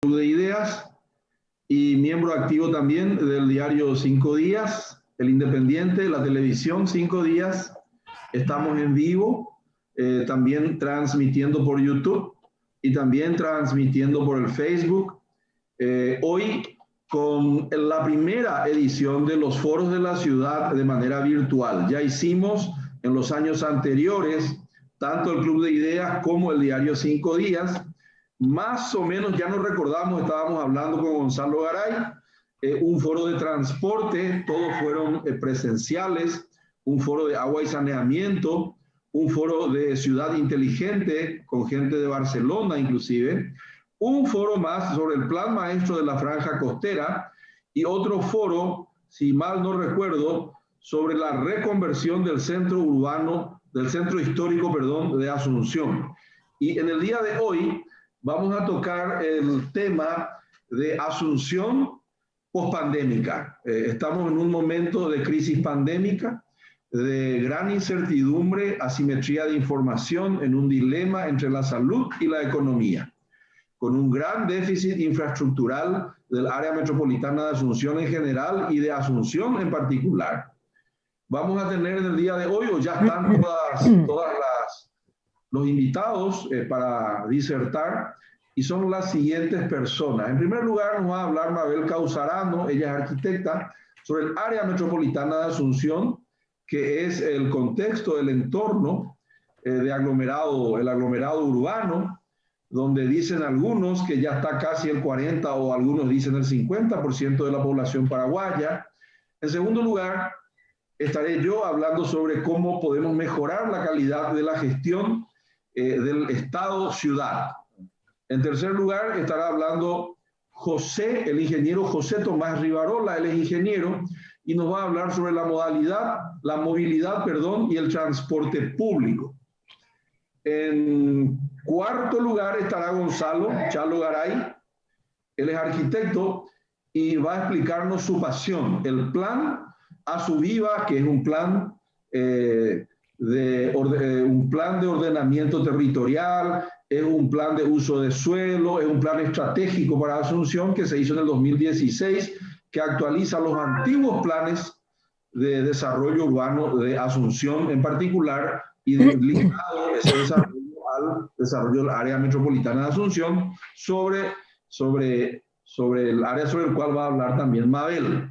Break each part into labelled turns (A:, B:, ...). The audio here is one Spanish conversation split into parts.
A: Club de Ideas y miembro activo también del diario Cinco Días, El Independiente, la televisión Cinco Días. Estamos en vivo, también transmitiendo por YouTube y también transmitiendo por el Facebook. Hoy con la primera edición de los foros de la ciudad de manera virtual. Ya hicimos en los años anteriores tanto el Club de Ideas como el diario Cinco Días. Más o menos, ya nos recordamos, estábamos hablando con Gonzalo Garay, un foro de transporte, todos fueron presenciales, un foro de agua y saneamiento, un foro de ciudad inteligente con gente de Barcelona inclusive, un foro más sobre el plan maestro de la franja costera y otro foro, si mal no recuerdo, sobre la reconversión del centro urbano, del centro histórico, perdón, de Asunción. Y en el día de hoy vamos a tocar el tema de Asunción pospandémica. Estamos en un momento de crisis pandémica, de gran incertidumbre, asimetría de información, en un dilema entre la salud y la economía, con un gran déficit infraestructural del área metropolitana de Asunción en general y de Asunción en particular. Vamos a tener en el día de hoy, o ya están todas los invitados para disertar, y son las siguientes personas. En primer lugar, nos va a hablar Mabel Causarano, ella es arquitecta, sobre el área metropolitana de Asunción, que es el contexto, el entorno de aglomerado, el aglomerado urbano, donde dicen algunos que ya está casi el 40 o algunos dicen el 50% de la población paraguaya. En segundo lugar, estaré yo hablando sobre cómo podemos mejorar la calidad de la gestión del Estado-ciudad. En tercer lugar, estará hablando José, el ingeniero José Tomás Rivarola, él es ingeniero, y nos va a hablar sobre la movilidad, y el transporte público. En cuarto lugar estará Gonzalo Chalo Garay, él es arquitecto y va a explicarnos su pasión, el plan Asuviva, que es un plan un plan de ordenamiento territorial, es un plan de uso de suelo, es un plan estratégico para Asunción que se hizo en el 2016, que actualiza los antiguos planes de desarrollo urbano de Asunción en particular y ligado ese desarrollo al desarrollo del área metropolitana de Asunción sobre el área sobre el cual va a hablar también Mabel.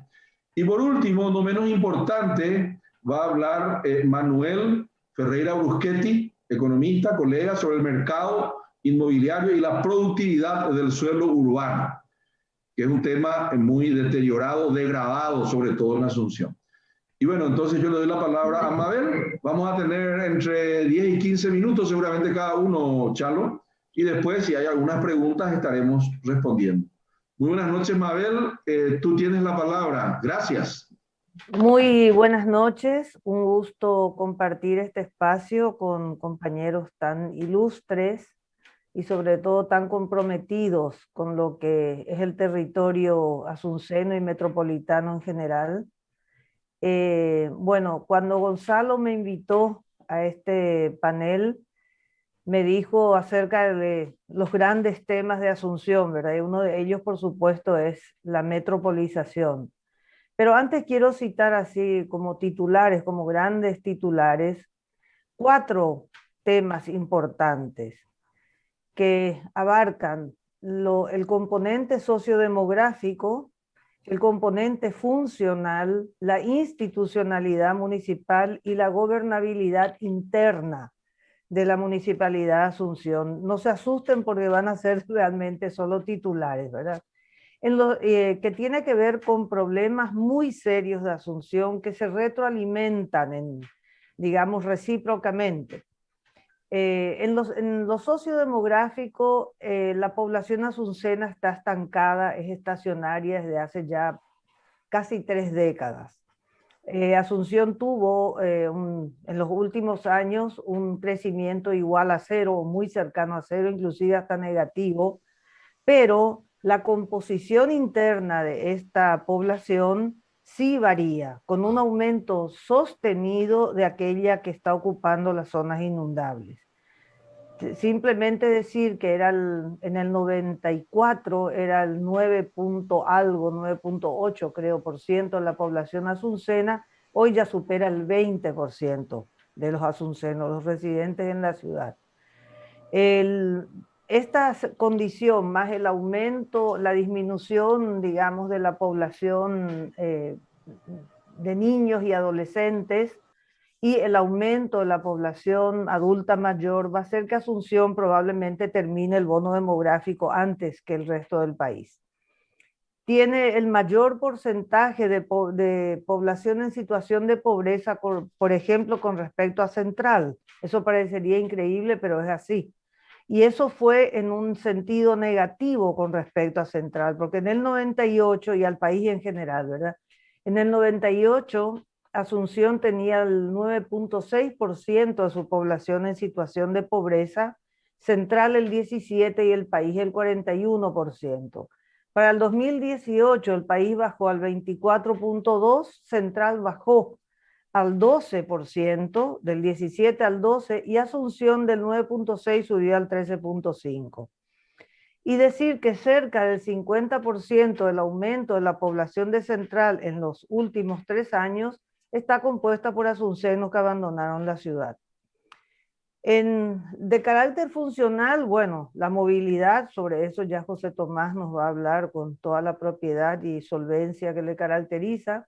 A: Y por último, no menos importante, va a hablar Manuel Ferreira Bruschetti, economista, colega, sobre el mercado inmobiliario y la productividad del suelo urbano, que es un tema muy deteriorado, degradado, sobre todo en Asunción. Y bueno, entonces yo le doy la palabra a Mabel. Vamos a tener entre 10 y 15 minutos seguramente cada uno, Chalo, y después si hay algunas preguntas estaremos respondiendo. Muy buenas noches, Mabel. Tú tienes la palabra. Gracias.
B: Muy buenas noches, un gusto compartir este espacio con compañeros tan ilustres y sobre todo tan comprometidos con lo que es el territorio asunceno y metropolitano en general. Bueno, cuando Gonzalo me invitó a este panel, me dijo acerca de los grandes temas de Asunción, ¿verdad? Y uno de ellos, por supuesto, es la metropolización. Pero antes quiero citar así como titulares, como grandes titulares, 4 temas importantes que abarcan el componente sociodemográfico, el componente funcional, la institucionalidad municipal y la gobernabilidad interna de la Municipalidad de Asunción. No se asusten porque van a ser realmente solo titulares, ¿verdad? Que tiene que ver con problemas muy serios de Asunción que se retroalimentan, digamos, recíprocamente. En lo sociodemográfico, la población asuncena está estancada, es estacionaria desde hace ya casi 3 décadas. Asunción tuvo en los últimos años un crecimiento igual a cero, o muy cercano a cero, inclusive hasta negativo, pero la composición interna de esta población sí varía, con un aumento sostenido de aquella que está ocupando las zonas inundables. Simplemente decir que era en el 94 era el 9 punto algo, 9,8 creo por ciento de la población asuncena, hoy ya supera el 20% de los asuncenos, los residentes en la ciudad. Esta condición más el aumento, la disminución, digamos, de la población de niños y adolescentes, y el aumento de la población adulta mayor va a hacer que Asunción probablemente termine el bono demográfico antes que el resto del país. Tiene el mayor porcentaje de población en situación de pobreza, por ejemplo, con respecto a Central. Eso parecería increíble, pero es así. Y eso fue en un sentido negativo con respecto a Central, porque en el 98, y al país en general, ¿verdad? En el 98, Asunción tenía el 9,6% de su población en situación de pobreza, Central el 17% y el país el 41%. Para el 2018 el país bajó al 24,2%, Central bajó al 12%, del 17 al 12, y Asunción del 9,6 subió al 13,5. Y decir que cerca del 50% del aumento de la población de Central en los últimos 3 años está compuesta por asuncenos que abandonaron la ciudad. De carácter funcional, bueno, la movilidad, sobre eso ya José Tomás nos va a hablar con toda la propiedad y solvencia que le caracteriza.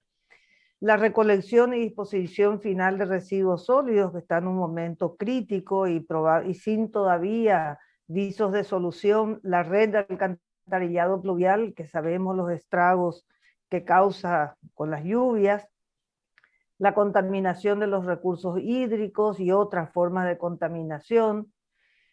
B: La recolección y disposición final de residuos sólidos, que está en un momento crítico y sin todavía visos de solución. La red de alcantarillado pluvial, que sabemos los estragos que causa con las lluvias. La contaminación de los recursos hídricos y otras formas de contaminación.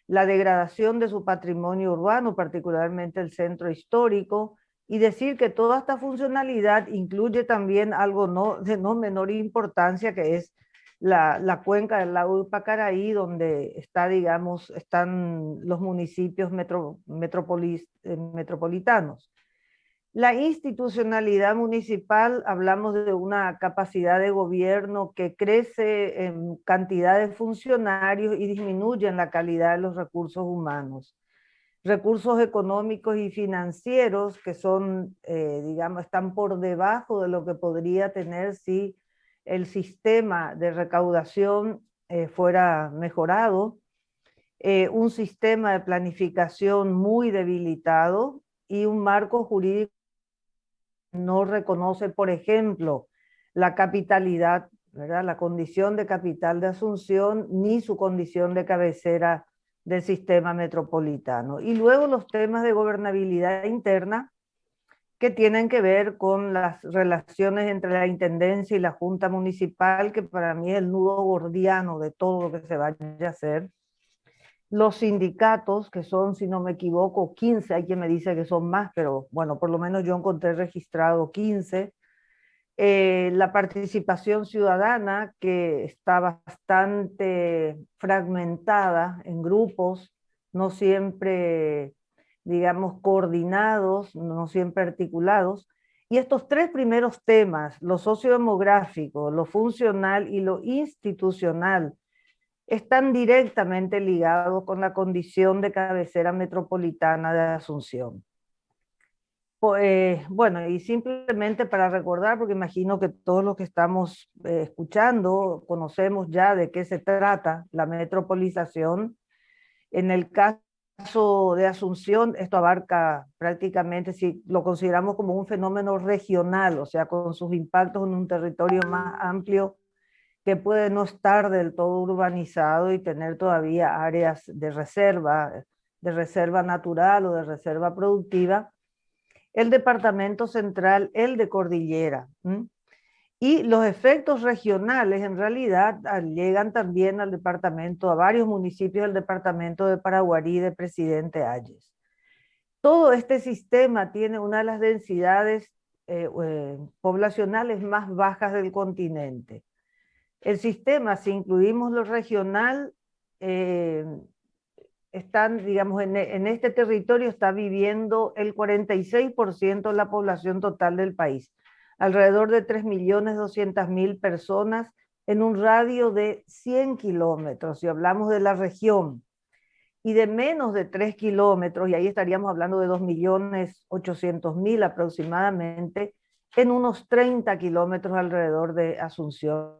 B: La degradación de su patrimonio urbano, particularmente el centro histórico. Y decir que toda esta funcionalidad incluye también algo de no menor importancia, que es la cuenca del lago Pacaraí, donde están los municipios metropolitanos. La institucionalidad municipal, hablamos de una capacidad de gobierno que crece en cantidad de funcionarios y disminuye en la calidad de los recursos humanos. Recursos económicos y financieros que son, están por debajo de lo que podría tener si el sistema de recaudación fuera mejorado. Un sistema de planificación muy debilitado y un marco jurídico no reconoce, por ejemplo, la capitalidad, ¿verdad? La condición de capital de Asunción, ni su condición de cabecera del sistema metropolitano. Y luego los temas de gobernabilidad interna, que tienen que ver con las relaciones entre la Intendencia y la Junta Municipal, que para mí es el nudo gordiano de todo lo que se vaya a hacer. Los sindicatos, que son, si no me equivoco, 15, hay quien me dice que son más, pero bueno, por lo menos yo encontré registrado 15. La participación ciudadana, que está bastante fragmentada en grupos, no siempre, digamos, coordinados, no siempre articulados. Y estos 3 primeros temas, lo sociodemográfico, lo funcional y lo institucional, están directamente ligados con la condición de cabecera metropolitana de Asunción. Bueno, y simplemente para recordar, porque imagino que todos los que estamos escuchando conocemos ya de qué se trata la metropolización. En el caso de Asunción, esto abarca prácticamente, si lo consideramos como un fenómeno regional, o sea, con sus impactos en un territorio más amplio, que puede no estar del todo urbanizado y tener todavía áreas de reserva natural o de reserva productiva. El departamento central, el de Cordillera. Y los efectos regionales en realidad llegan también al departamento, a varios municipios del departamento de Paraguarí de Presidente Hayes. Todo este sistema tiene una de las densidades poblacionales más bajas del continente. El sistema, si incluimos lo regional, digamos, en este territorio está viviendo el 46% de la población total del país, alrededor de 3.200.000 personas en un radio de 100 kilómetros, si hablamos de la región. y de menos de 3 kilómetros, y ahí estaríamos hablando de 2.800.000 aproximadamente, en unos 30 kilómetros alrededor de Asunción,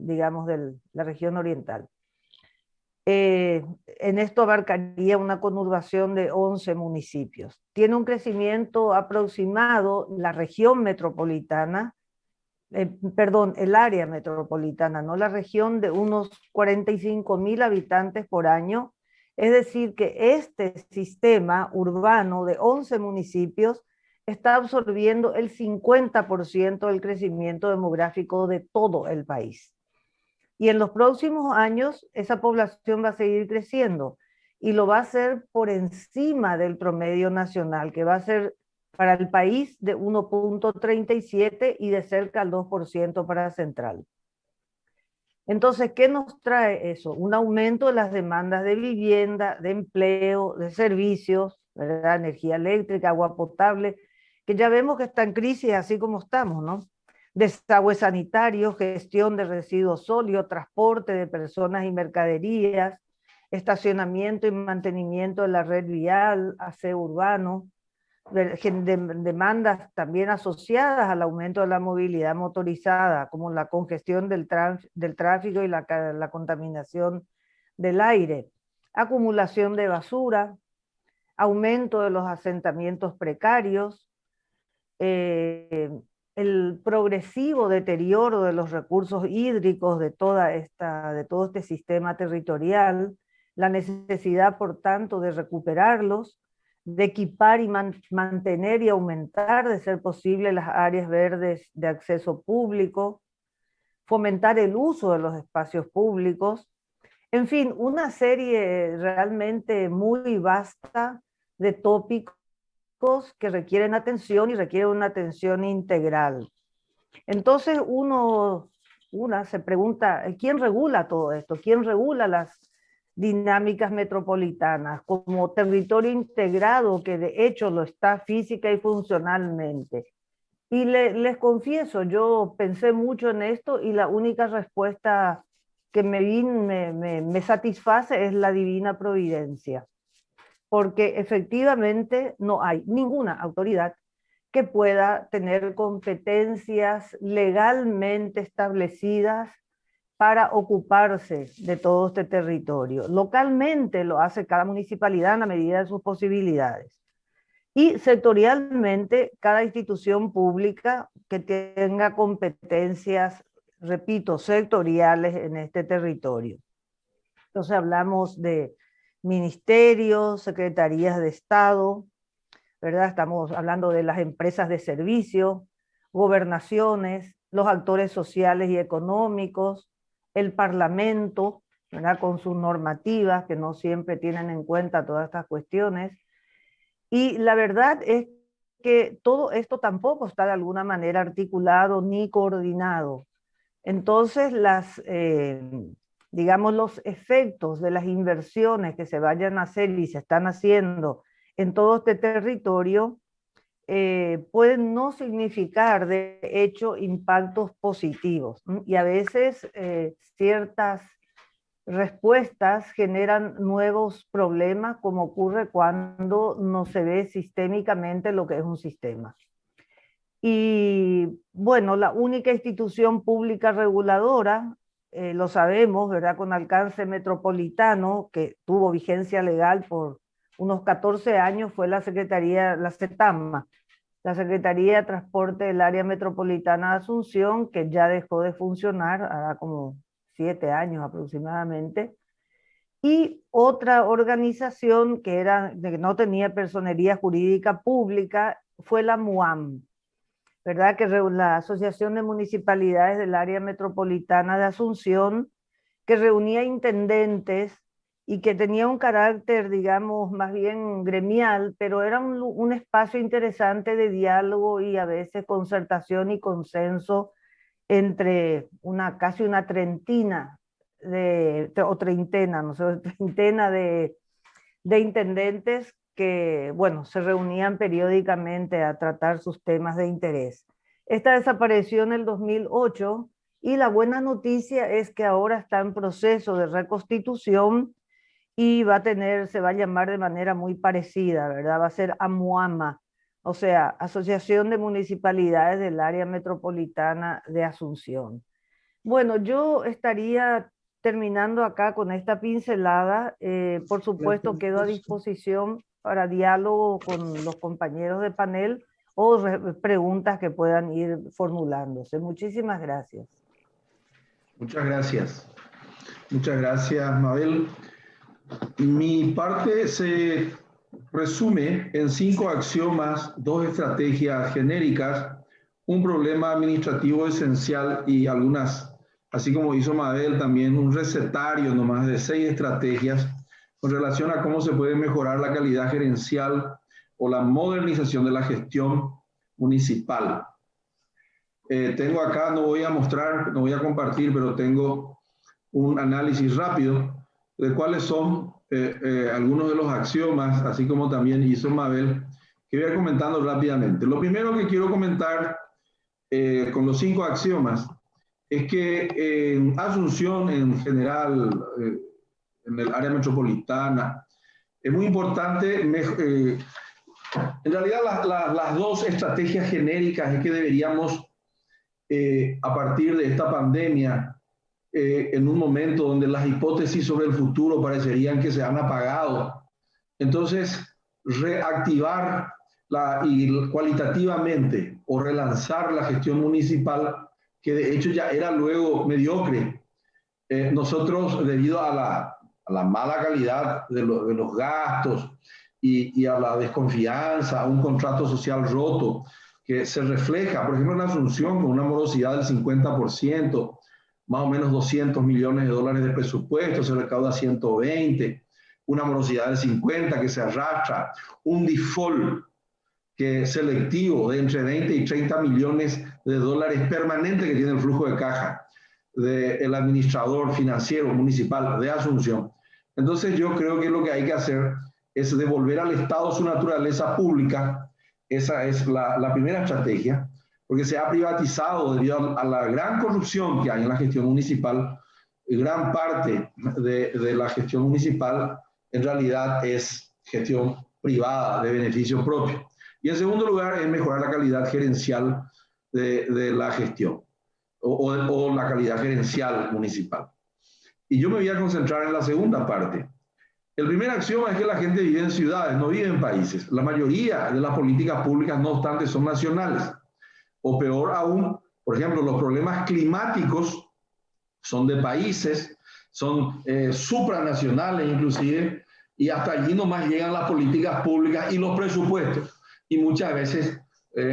B: digamos, de la región oriental. En esto abarcaría una conurbación de 11 municipios. Tiene un crecimiento aproximado, la región metropolitana, perdón, el área metropolitana, no la región, de unos 45.000 habitantes por año. Es decir, que este sistema urbano de 11 municipios está absorbiendo el 50% del crecimiento demográfico de todo el país. Y en los próximos años esa población va a seguir creciendo y lo va a hacer por encima del promedio nacional, que va a ser para el país de 1.37 y de cerca al 2% para Central. Entonces, ¿qué nos trae eso? Un aumento de las demandas de vivienda, de empleo, de servicios, ¿verdad? Energía eléctrica, agua potable, que ya vemos que está en crisis así como estamos, ¿no? Desagüe sanitario, gestión de residuos sólidos, transporte de personas y mercaderías, estacionamiento y mantenimiento de la red vial, aseo urbano, demandas también asociadas al aumento de la movilidad motorizada, como la congestión del tráfico y la contaminación del aire, acumulación de basura, aumento de los asentamientos precarios, el progresivo deterioro de los recursos hídricos de todo este sistema territorial, la necesidad, por tanto, de recuperarlos, de equipar y mantener y aumentar, de ser posible, las áreas verdes de acceso público, fomentar el uso de los espacios públicos, en fin, una serie realmente muy vasta de tópicos que requieren atención y requieren una atención integral. Entonces una se pregunta, ¿quién regula todo esto? ¿Quién regula las dinámicas metropolitanas como territorio integrado que de hecho lo está física y funcionalmente? Y les confieso, yo pensé mucho en esto y la única respuesta que me satisface es la divina providencia, porque efectivamente no hay ninguna autoridad que pueda tener competencias legalmente establecidas para ocuparse de todo este territorio. Localmente lo hace cada municipalidad en la medida de sus posibilidades. Y sectorialmente, cada institución pública que tenga competencias, repito, sectoriales en este territorio. Entonces hablamos de ministerios, secretarías de Estado, ¿verdad? Estamos hablando de las empresas de servicio, gobernaciones, los actores sociales y económicos, el Parlamento, ¿verdad? Con sus normativas que no siempre tienen en cuenta todas estas cuestiones. Y la verdad es que todo esto tampoco está de alguna manera articulado ni coordinado. Entonces, digamos, los efectos de las inversiones que se vayan a hacer y se están haciendo en todo este territorio pueden no significar de hecho impactos positivos. Y a veces ciertas respuestas generan nuevos problemas, como ocurre cuando no se ve sistémicamente lo que es un sistema. Y bueno, la única institución pública reguladora, lo sabemos, ¿verdad? Con alcance metropolitano, que tuvo vigencia legal por unos 14 años, fue la Secretaría, la CETAMA, la Secretaría de Transporte del Área Metropolitana de Asunción, que ya dejó de funcionar, hará como 7 años aproximadamente. Y otra organización que no tenía personería jurídica pública fue la MUAM, ¿verdad? Que la Asociación de Municipalidades del Área Metropolitana de Asunción, que reunía intendentes y que tenía un carácter, digamos, más bien gremial, pero era un espacio interesante de diálogo y a veces concertación y consenso entre casi una treintena o treintena, no sé, treintena de intendentes que, bueno, se reunían periódicamente a tratar sus temas de interés. Esta desapareció en el 2008 y la buena noticia es que ahora está en proceso de reconstitución y se va a llamar de manera muy parecida, ¿verdad? Va a ser AMUAMA, o sea, Asociación de Municipalidades del Área Metropolitana de Asunción. Bueno, yo estaría terminando acá con esta pincelada. Por supuesto, quedo a disposición para diálogo con los compañeros de panel o preguntas que puedan ir formulándose. Muchísimas gracias.
A: Muchas gracias. Muchas gracias, Mabel. Mi parte se resume en 5 axiomas, 2 estrategias genéricas, un problema administrativo esencial y algunas, así como hizo Mabel, también un recetario nomás de 6 estrategias con relación a cómo se puede mejorar la calidad gerencial o la modernización de la gestión municipal. Tengo acá, no voy a mostrar, no voy a compartir, pero tengo un análisis rápido de cuáles son algunos de los axiomas, así como también hizo Mabel, que voy a ir comentando rápidamente. Lo primero que quiero comentar con los 5 axiomas es que en Asunción en general, en el área metropolitana, es muy importante, en realidad las 2 estrategias genéricas es que deberíamos, a partir de esta pandemia, en un momento donde las hipótesis sobre el futuro parecerían que se han apagado. Entonces, reactivar y cualitativamente o relanzar la gestión municipal, que de hecho ya era luego mediocre. Nosotros, debido a la mala calidad de los gastos y a la desconfianza, a un contrato social roto, que se refleja, por ejemplo, en Asunción, con una morosidad del 50%, más o menos 200 millones de dólares de presupuesto, se recauda 120, una morosidad del 50 que se arrastra, un default que es selectivo de entre 20 y 30 millones de dólares permanente que tiene el flujo de caja del administrador financiero municipal de Asunción. Entonces yo creo que lo que hay que hacer es devolver al Estado su naturaleza pública. Esa es la primera estrategia, porque se ha privatizado debido a la gran corrupción que hay en la gestión municipal. Gran parte de la gestión municipal en realidad es gestión privada de beneficio propio. Y en segundo lugar es mejorar la calidad gerencial de la gestión o la calidad gerencial municipal. Y yo me voy a concentrar en la segunda parte. El primer axioma es que la gente vive en ciudades, no vive en países. La mayoría de las políticas públicas, no obstante, son nacionales. O peor aún, por ejemplo, los problemas climáticos son de países, son supranacionales inclusive, y hasta allí nomás llegan las políticas públicas y los presupuestos. Y muchas veces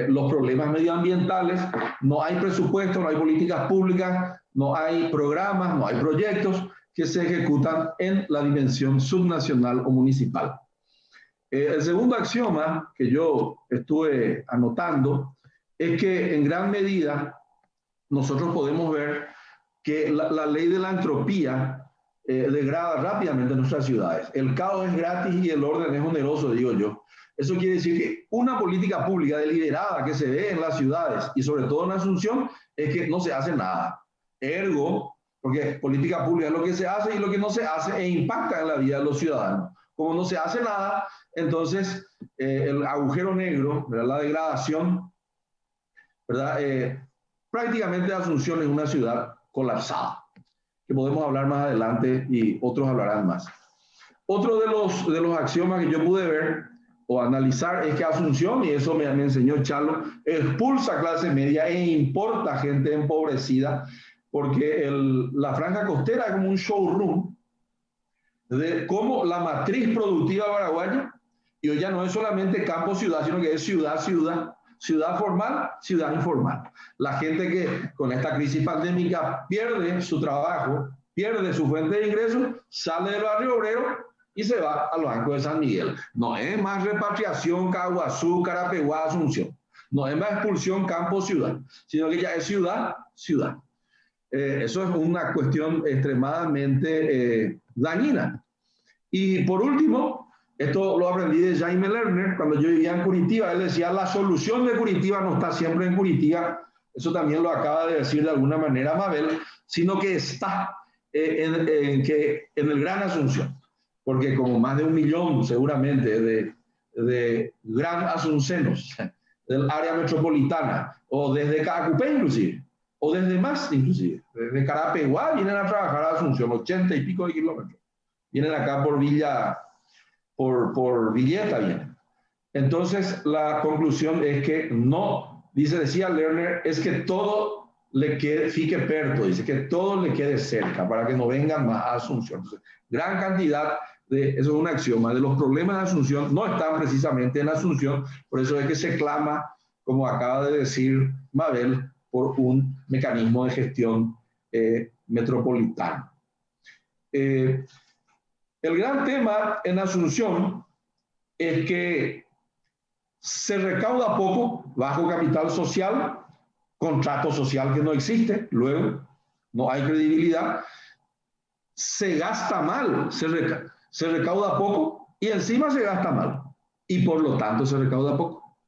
A: los problemas medioambientales, no hay presupuesto, no hay políticas públicas, no hay programas, no hay proyectos que se ejecutan en la dimensión subnacional o municipal. El segundo axioma que yo estuve anotando es que en gran medida nosotros podemos ver que la ley de la entropía degrada rápidamente nuestras ciudades. El caos es gratis y el orden es oneroso, digo yo. Eso quiere decir que una política pública deliberada que se ve en las ciudades y sobre todo en Asunción es que no se hace nada. Ergo, porque política pública es lo que se hace y lo que no se hace e impacta en la vida de los ciudadanos. Como no se hace nada, entonces el agujero negro, ¿verdad? La degradación, ¿verdad? Prácticamente Asunción es una ciudad colapsada, que podemos hablar más adelante y otros hablarán más. Otro de los axiomas que yo pude ver o analizar es que Asunción, y eso me enseñó Chalo, expulsa clase media e importa gente empobrecida, porque la franja costera es como un showroom de cómo la matriz productiva paraguaya, y hoy ya no es solamente campo-ciudad, sino que es ciudad-ciudad, ciudad formal, ciudad informal. La gente que con esta crisis pandémica pierde su trabajo, pierde su fuente de ingresos, sale del barrio obrero y se va al Banco de San Miguel. No es más repatriación Caguazú, Carapeguá, Asunción. No es más expulsión campo-ciudad, sino que ya es ciudad-ciudad. Eso es una cuestión extremadamente dañina. Y por último, esto lo aprendí de Jaime Lerner cuando yo vivía en Curitiba. Él decía, la solución de Curitiba no está siempre en Curitiba. Eso también lo acaba de decir de alguna manera Mabel, sino que está en el Gran Asunción. porque como más de 1 millón seguramente de gran asuncenos del área metropolitana, o desde Caacupé inclusive, o desde más inclusive, desde Carapeguá vienen a trabajar a Asunción, 80 y pico de kilómetros. Vienen acá por Villeta vienen. Entonces la conclusión es que no, decía Lerner, es que todo le quede, fique perto, dice que todo le quede cerca para que no vengan más a Asunción. Entonces, gran cantidad eso es un axioma, de los problemas de Asunción no están precisamente en Asunción, por eso es que se clama, como acaba de decir Mabel, por un mecanismo de gestión metropolitano. El gran tema en Asunción es que se recauda poco, bajo capital social, contrato social que no existe, luego no hay credibilidad, se gasta mal, se recauda poco y encima se gasta mal y por lo tanto se recauda poco,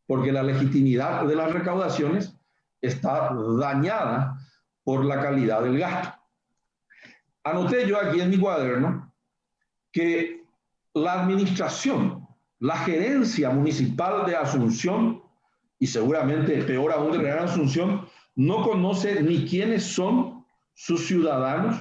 A: porque la legitimidad de las recaudaciones está dañada por la calidad del gasto. Anoté yo aquí en mi cuaderno que la administración, la gerencia municipal de Asunción, y seguramente peor aún de la Gran Asunción, no conoce ni quiénes son sus ciudadanos,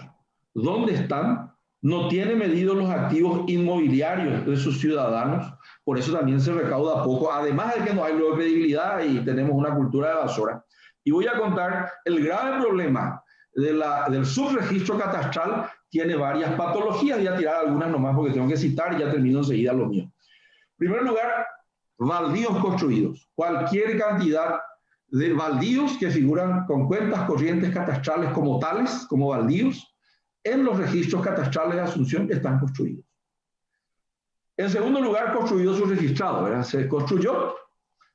A: dónde están, no tiene medidos los activos inmobiliarios de sus ciudadanos, por eso también se recauda poco, además de que no hay luego credibilidad y tenemos una cultura de basura. Y voy a contar el grave problema del subregistro catastral, tiene varias patologías, voy a tirar algunas nomás porque tengo que citar y ya termino enseguida lo mío. En primer lugar, baldíos construidos, cualquier cantidad de baldíos que figuran con cuentas corrientes catastrales como tales, como baldíos, en los registros catastrales de Asunción están construidos. En segundo lugar, construido subregistrado, ¿verdad? Se construyó,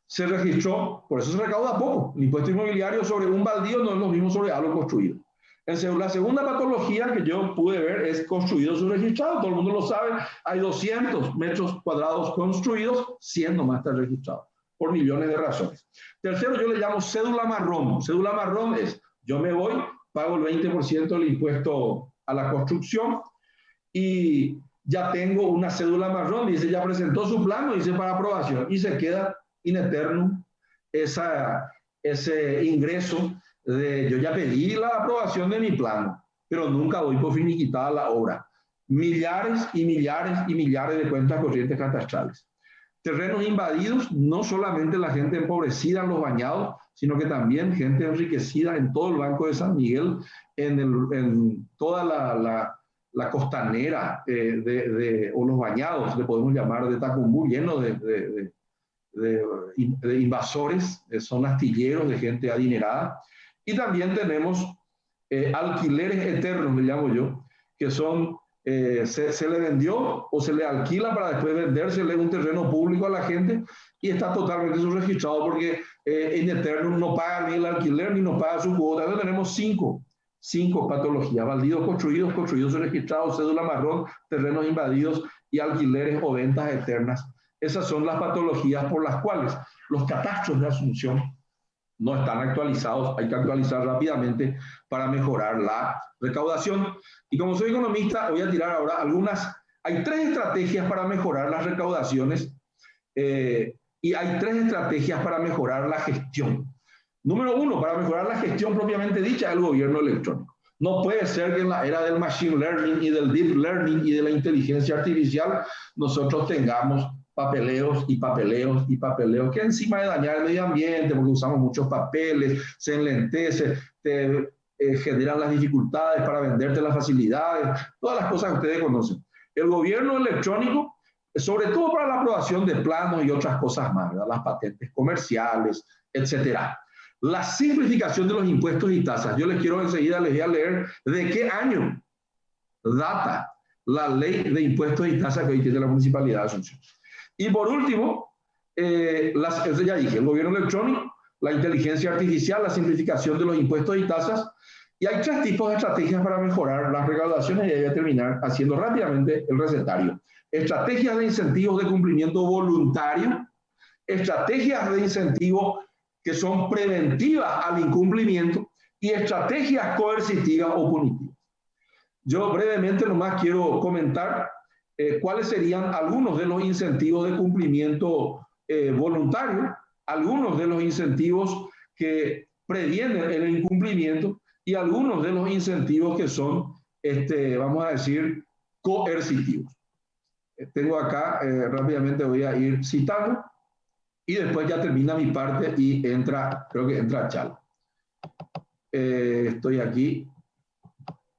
A: se registró, por eso se recauda poco. El impuesto inmobiliario sobre un baldío no es lo mismo sobre algo construido. La segunda patología que yo pude ver es construido subregistrado. Todo el mundo lo sabe, hay 200 metros cuadrados construidos, 100 nomás están registrados, por millones de razones. Tercero, yo le llamo cédula marrón. Cédula marrón es, yo me voy, pago el 20% del impuesto a la construcción y ya tengo una cédula marrón, dice, ya presentó su plano, dice para aprobación, y se queda in eternum ese ingreso de, yo ya pedí la aprobación de mi plano, pero nunca doy por finiquitada la obra. Millares y millares y millares de cuentas corrientes catastrales. Terrenos invadidos, no solamente la gente empobrecida en los bañados, sino que también gente enriquecida en todo el Banco de San Miguel, en toda la costanera o los bañados, le podemos llamar, de Tacumbú, lleno de invasores, son astilleros de gente adinerada. Y también tenemos alquileres eternos, le llamo yo, que son, se le vendió o se le alquila para después vendérsele un terreno público a la gente y está totalmente subregistrado porque en eterno no paga ni el alquiler ni nos paga su cuota. Entonces tenemos cinco patologías: baldíos construidos, construidos subregistrados, cédula marrón, terrenos invadidos y alquileres o ventas eternas. Esas son las patologías por las cuales los catastros de Asunción no están actualizados, hay que actualizar rápidamente para mejorar la recaudación. Y como soy economista, voy a tirar ahora hay 3 estrategias para mejorar las recaudaciones y hay 3 estrategias para mejorar la gestión. Número 1, para mejorar la gestión propiamente dicha del gobierno electrónico. No puede ser que en la era del machine learning y del deep learning y de la inteligencia artificial nosotros tengamos papeleos y papeleos y papeleos que encima de dañar el medio ambiente, porque usamos muchos papeles, se enlentece, te generan las dificultades para venderte las facilidades, todas las cosas que ustedes conocen. El gobierno electrónico, sobre todo para la aprobación de planos y otras cosas más, ¿verdad? Las patentes comerciales, etcétera. La simplificación de los impuestos y tasas. Yo les voy a leer de qué año data la ley de impuestos y tasas que hoy tiene la Municipalidad de Asunción. Y por último, eso ya dije, el gobierno electrónico, la inteligencia artificial, la simplificación de los impuestos y tasas. Y hay 3 tipos de estrategias para mejorar las recaudaciones y voy a terminar haciendo rápidamente el recetario. Estrategias de incentivos de cumplimiento voluntario, estrategias de incentivo que son preventivas al incumplimiento y estrategias coercitivas o punitivas. Yo brevemente nomás quiero comentar cuáles serían algunos de los incentivos de cumplimiento voluntario, algunos de los incentivos que previenen el incumplimiento y algunos de los incentivos que son, vamos a decir, coercitivos. Tengo acá, rápidamente voy a ir citando y después ya termina mi parte y entra, creo que entra Chala. Estoy aquí,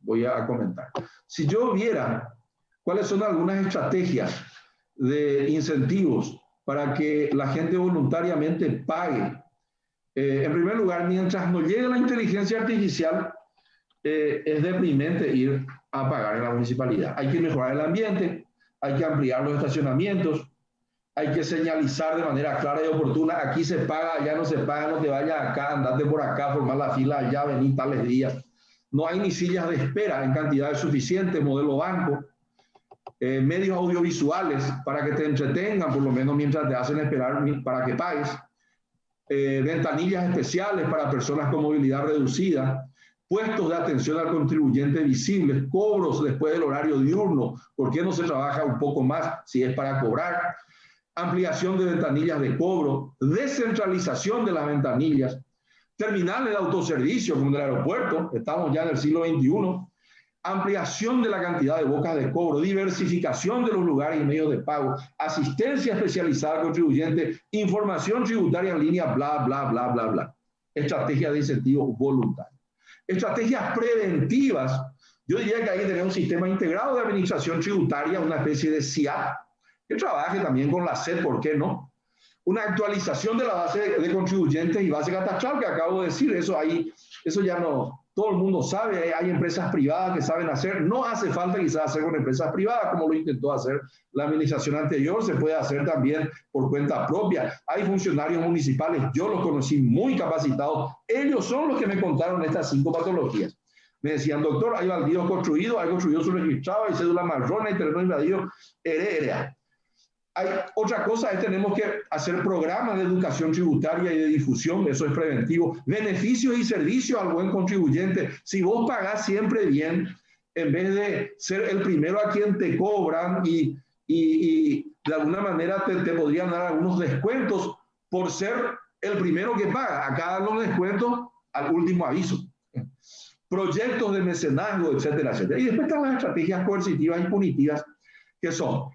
A: voy a comentar. Si yo viera cuáles son algunas estrategias de incentivos para que la gente voluntariamente pague. En primer lugar, mientras no llegue la inteligencia artificial, es deprimente ir a pagar en la municipalidad. Hay que mejorar el ambiente, hay que ampliar los estacionamientos, hay que señalizar de manera clara y oportuna, aquí se paga, allá no se paga, no te vayas acá, andate por acá, formar la fila allá, vení tales días. No hay ni sillas de espera en cantidades suficientes, modelo banco. Medios audiovisuales para que te entretengan, por lo menos mientras te hacen esperar para que pagues, ventanillas especiales para personas con movilidad reducida, puestos de atención al contribuyente visibles, cobros después del horario diurno, ¿por qué no se trabaja un poco más si es para cobrar? Ampliación de ventanillas de cobro, descentralización de las ventanillas, terminales de autoservicio como en el aeropuerto, estamos ya en el siglo XXI, ampliación de la cantidad de bocas de cobro, diversificación de los lugares y medios de pago, asistencia especializada al contribuyente, información tributaria en línea, bla, bla, bla, bla, bla. Estrategia de incentivos voluntarios. Estrategias preventivas. Yo diría que ahí tenemos un sistema integrado de administración tributaria, una especie de CIAP, que trabaje también con la SED, ¿por qué no? Una actualización de la base de contribuyentes y base catastral, que acabo de decir, eso ya no... Todo el mundo sabe, hay empresas privadas que saben hacer, no hace falta quizás hacer con empresas privadas como lo intentó hacer la administración anterior, se puede hacer también por cuenta propia. Hay funcionarios municipales, yo los conocí muy capacitados, ellos son los que me contaron estas 5 patologías. Me decían, doctor, hay baldíos construidos, hay construidos registrados, hay cédula marrón, hay terreno invadido, heredera. Hay otra cosa, es tenemos que hacer programas de educación tributaria y de difusión, eso es preventivo, beneficios y servicios al buen contribuyente. Si vos pagás siempre bien, en vez de ser el primero a quien te cobran y de alguna manera te podrían dar algunos descuentos por ser el primero que paga. Acá dan los descuentos al último aviso. Proyectos de mecenazgo, etcétera, etcétera. Y después están las estrategias coercitivas y punitivas, que son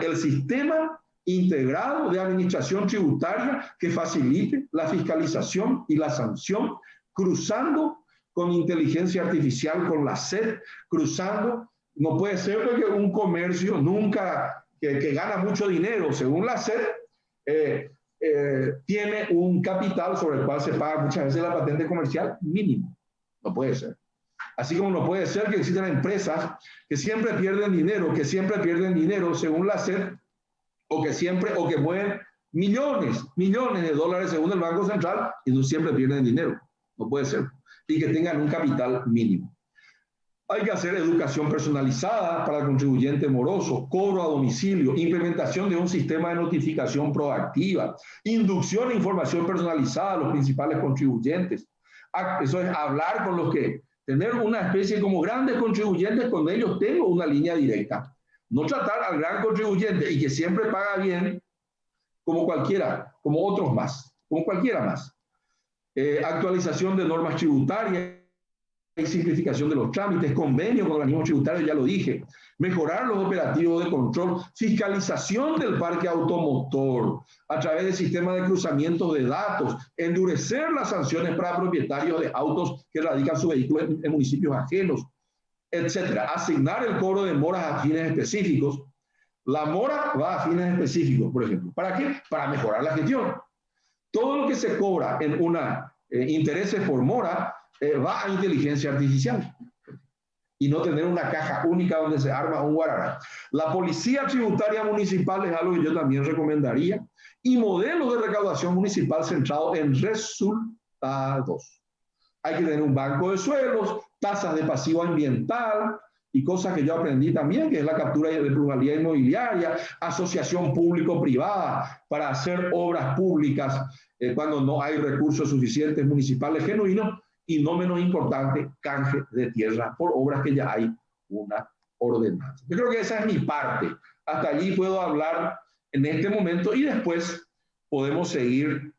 A: el sistema integrado de administración tributaria que facilite la fiscalización y la sanción, cruzando con inteligencia artificial, con la SED, cruzando. No puede ser que un comercio nunca, que gana mucho dinero, según la SED, tiene un capital sobre el cual se paga muchas veces la patente comercial mínimo. No puede ser. Así como no puede ser que existan empresas que siempre pierden dinero según la SED, o que mueven millones de dólares según el Banco Central y no siempre pierden dinero. No puede ser. Y que tengan un capital mínimo. Hay que hacer educación personalizada para el contribuyente moroso, cobro a domicilio, implementación de un sistema de notificación proactiva, inducción e información personalizada a los principales contribuyentes. Eso es hablar con los que, tener una especie como grandes contribuyentes, con ellos tengo una línea directa. No tratar al gran contribuyente y que siempre paga bien como cualquiera, como otros más, como cualquiera más. Actualización de normas tributarias y simplificación de los trámites, convenio con organismos tributarios, ya lo dije, mejorar los operativos de control, fiscalización del parque automotor a través del sistema de cruzamiento de datos, endurecer las sanciones para propietarios de autos que radican su vehículo en municipios ajenos, etcétera. Asignar el cobro de moras a fines específicos. La mora va a fines específicos, por ejemplo. ¿Para qué? Para mejorar la gestión. Todo lo que se cobra en intereses por mora va a inteligencia artificial y no tener una caja única donde se arma un guarará. La policía tributaria municipal es algo que yo también recomendaría, y modelos de recaudación municipal centrado en resultados. Hay que tener un banco de suelos, tasas de pasivo ambiental y cosas que yo aprendí también, que es la captura de plusvalía inmobiliaria, asociación público-privada para hacer obras públicas cuando no hay recursos suficientes municipales genuinos, y no menos importante, canje de tierra por obras que ya hay una ordenanza. Yo creo que esa es mi parte. Hasta allí puedo hablar en este momento y después podemos seguir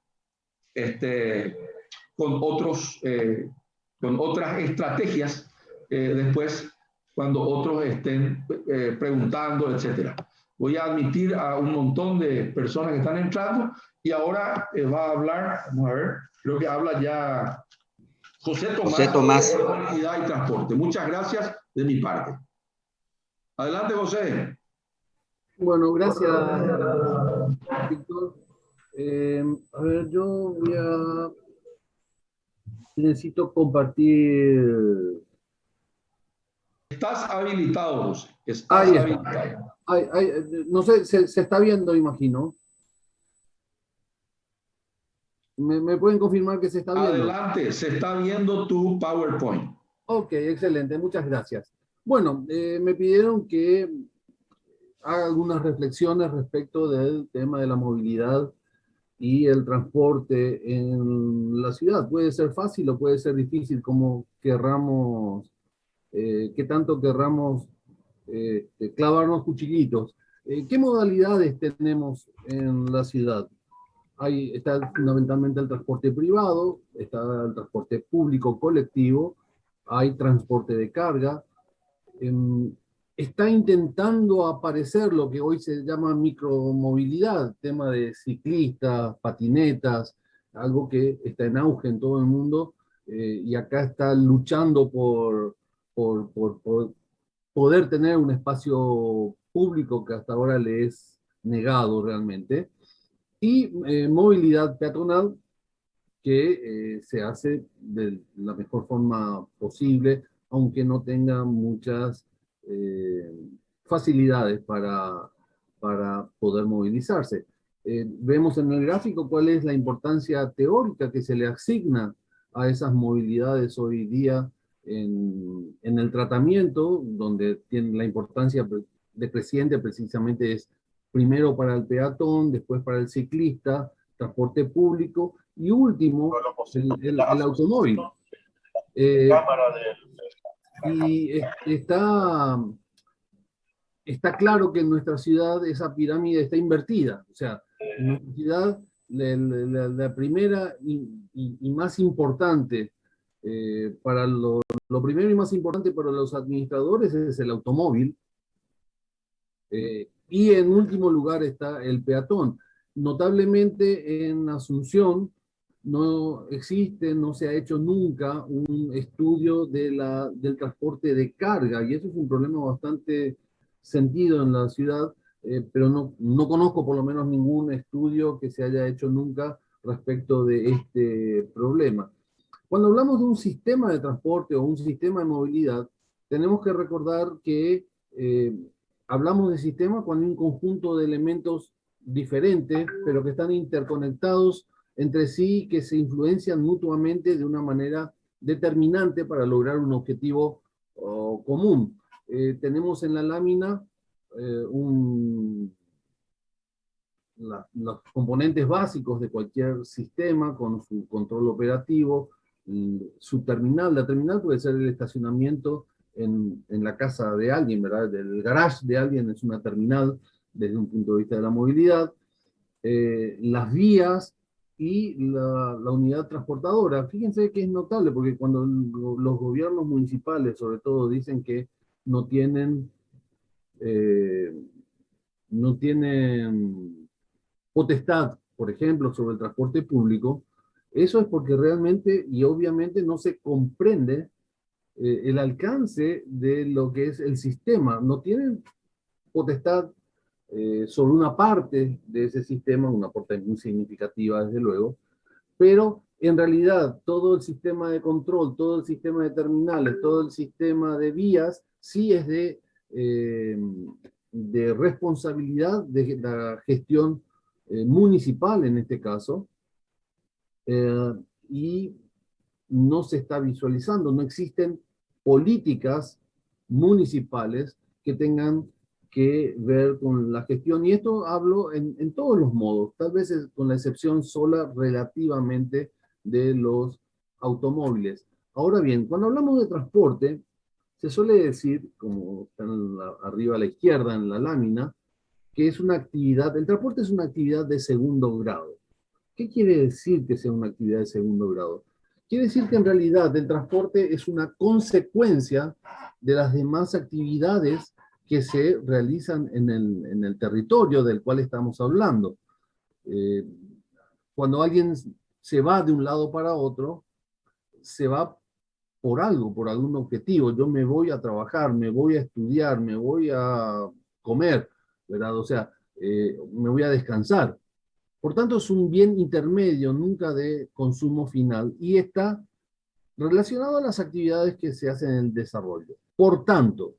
A: con, con otras estrategias después cuando otros estén preguntando, etcétera. Voy a admitir a un montón de personas que están entrando y ahora va a hablar, vamos a ver, creo que habla ya José Tomás, de Movilidad y Transporte. Muchas gracias de mi parte. Adelante, José.
C: Bueno, gracias, Víctor. A ver, necesito compartir.
A: Estás habilitado, José.
C: Estás habilitado. No sé, se está viendo, imagino. ¿Me pueden confirmar que se está viendo?
A: Adelante, se está viendo tu PowerPoint.
C: Ok, excelente, muchas gracias. Bueno, me pidieron que haga algunas reflexiones respecto del tema de la movilidad y el transporte en la ciudad. Puede ser fácil o puede ser difícil, como querramos, qué tanto querramos clavarnos cuchillitos. ¿Qué modalidades tenemos en la ciudad? Está fundamentalmente el transporte privado, está el transporte público colectivo, hay transporte de carga. Está intentando aparecer lo que hoy se llama micromovilidad, tema de ciclistas, patinetas, algo que está en auge en todo el mundo, y acá está luchando por poder tener un espacio público que hasta ahora le es negado realmente. Y movilidad peatonal, que se hace de la mejor forma posible, aunque no tenga muchas facilidades para poder movilizarse. Vemos en el gráfico cuál es la importancia teórica que se le asigna a esas movilidades hoy día en el tratamiento, donde tiene la importancia decreciente precisamente es primero para el peatón, después para el ciclista, transporte público, y último, el automóvil. Y está claro que en nuestra ciudad esa pirámide está invertida. O sea, en nuestra ciudad la primera y más importante, lo primero y más importante para los administradores es el automóvil. Y en último lugar está el peatón. Notablemente en Asunción no existe, no se ha hecho nunca un estudio del transporte de carga, y eso es un problema bastante sentido en la ciudad, pero no conozco por lo menos ningún estudio que se haya hecho nunca respecto de este problema. Cuando hablamos de un sistema de transporte o un sistema de movilidad, tenemos que recordar que hablamos de sistema cuando hay un conjunto de elementos diferentes, pero que están interconectados entre sí, que se influencian mutuamente de una manera determinante para lograr un objetivo común. Tenemos en la lámina los componentes básicos de cualquier sistema con su control operativo, su terminal. La terminal puede ser el estacionamiento en la casa de alguien, ¿verdad? El garage de alguien es una terminal desde un punto de vista de la movilidad. Las vías y la unidad transportadora. Fíjense que es notable, porque cuando los gobiernos municipales, sobre todo, dicen que no tienen potestad, por ejemplo, sobre el transporte público, eso es porque realmente y obviamente no se comprende el alcance de lo que es el sistema. No tienen potestad sobre una parte de ese sistema, una parte muy significativa desde luego, pero en realidad todo el sistema de control, todo el sistema de terminales, todo el sistema de vías, sí es de responsabilidad de la gestión municipal en este caso, y no se está visualizando, no existen políticas municipales que tengan que ver con la gestión, y esto hablo en todos los modos, tal vez con la excepción sola relativamente de los automóviles. Ahora bien, cuando hablamos de transporte, Se suele decir, como está arriba a la izquierda en la lámina, que es una actividad, el transporte es una actividad de segundo grado. ¿Qué quiere decir que sea una actividad de segundo grado? Quiere decir que en realidad el transporte es una consecuencia de las demás actividades que se realizan en el territorio del cual estamos hablando. Cuando alguien se va de un lado para otro, se va por algo, por algún objetivo. Yo me voy a trabajar, me voy a estudiar, me voy a comer, ¿verdad? O sea, me voy a descansar. Por tanto, es un bien intermedio, nunca de consumo final, y está relacionado a las actividades que se hacen en el desarrollo. Por tanto,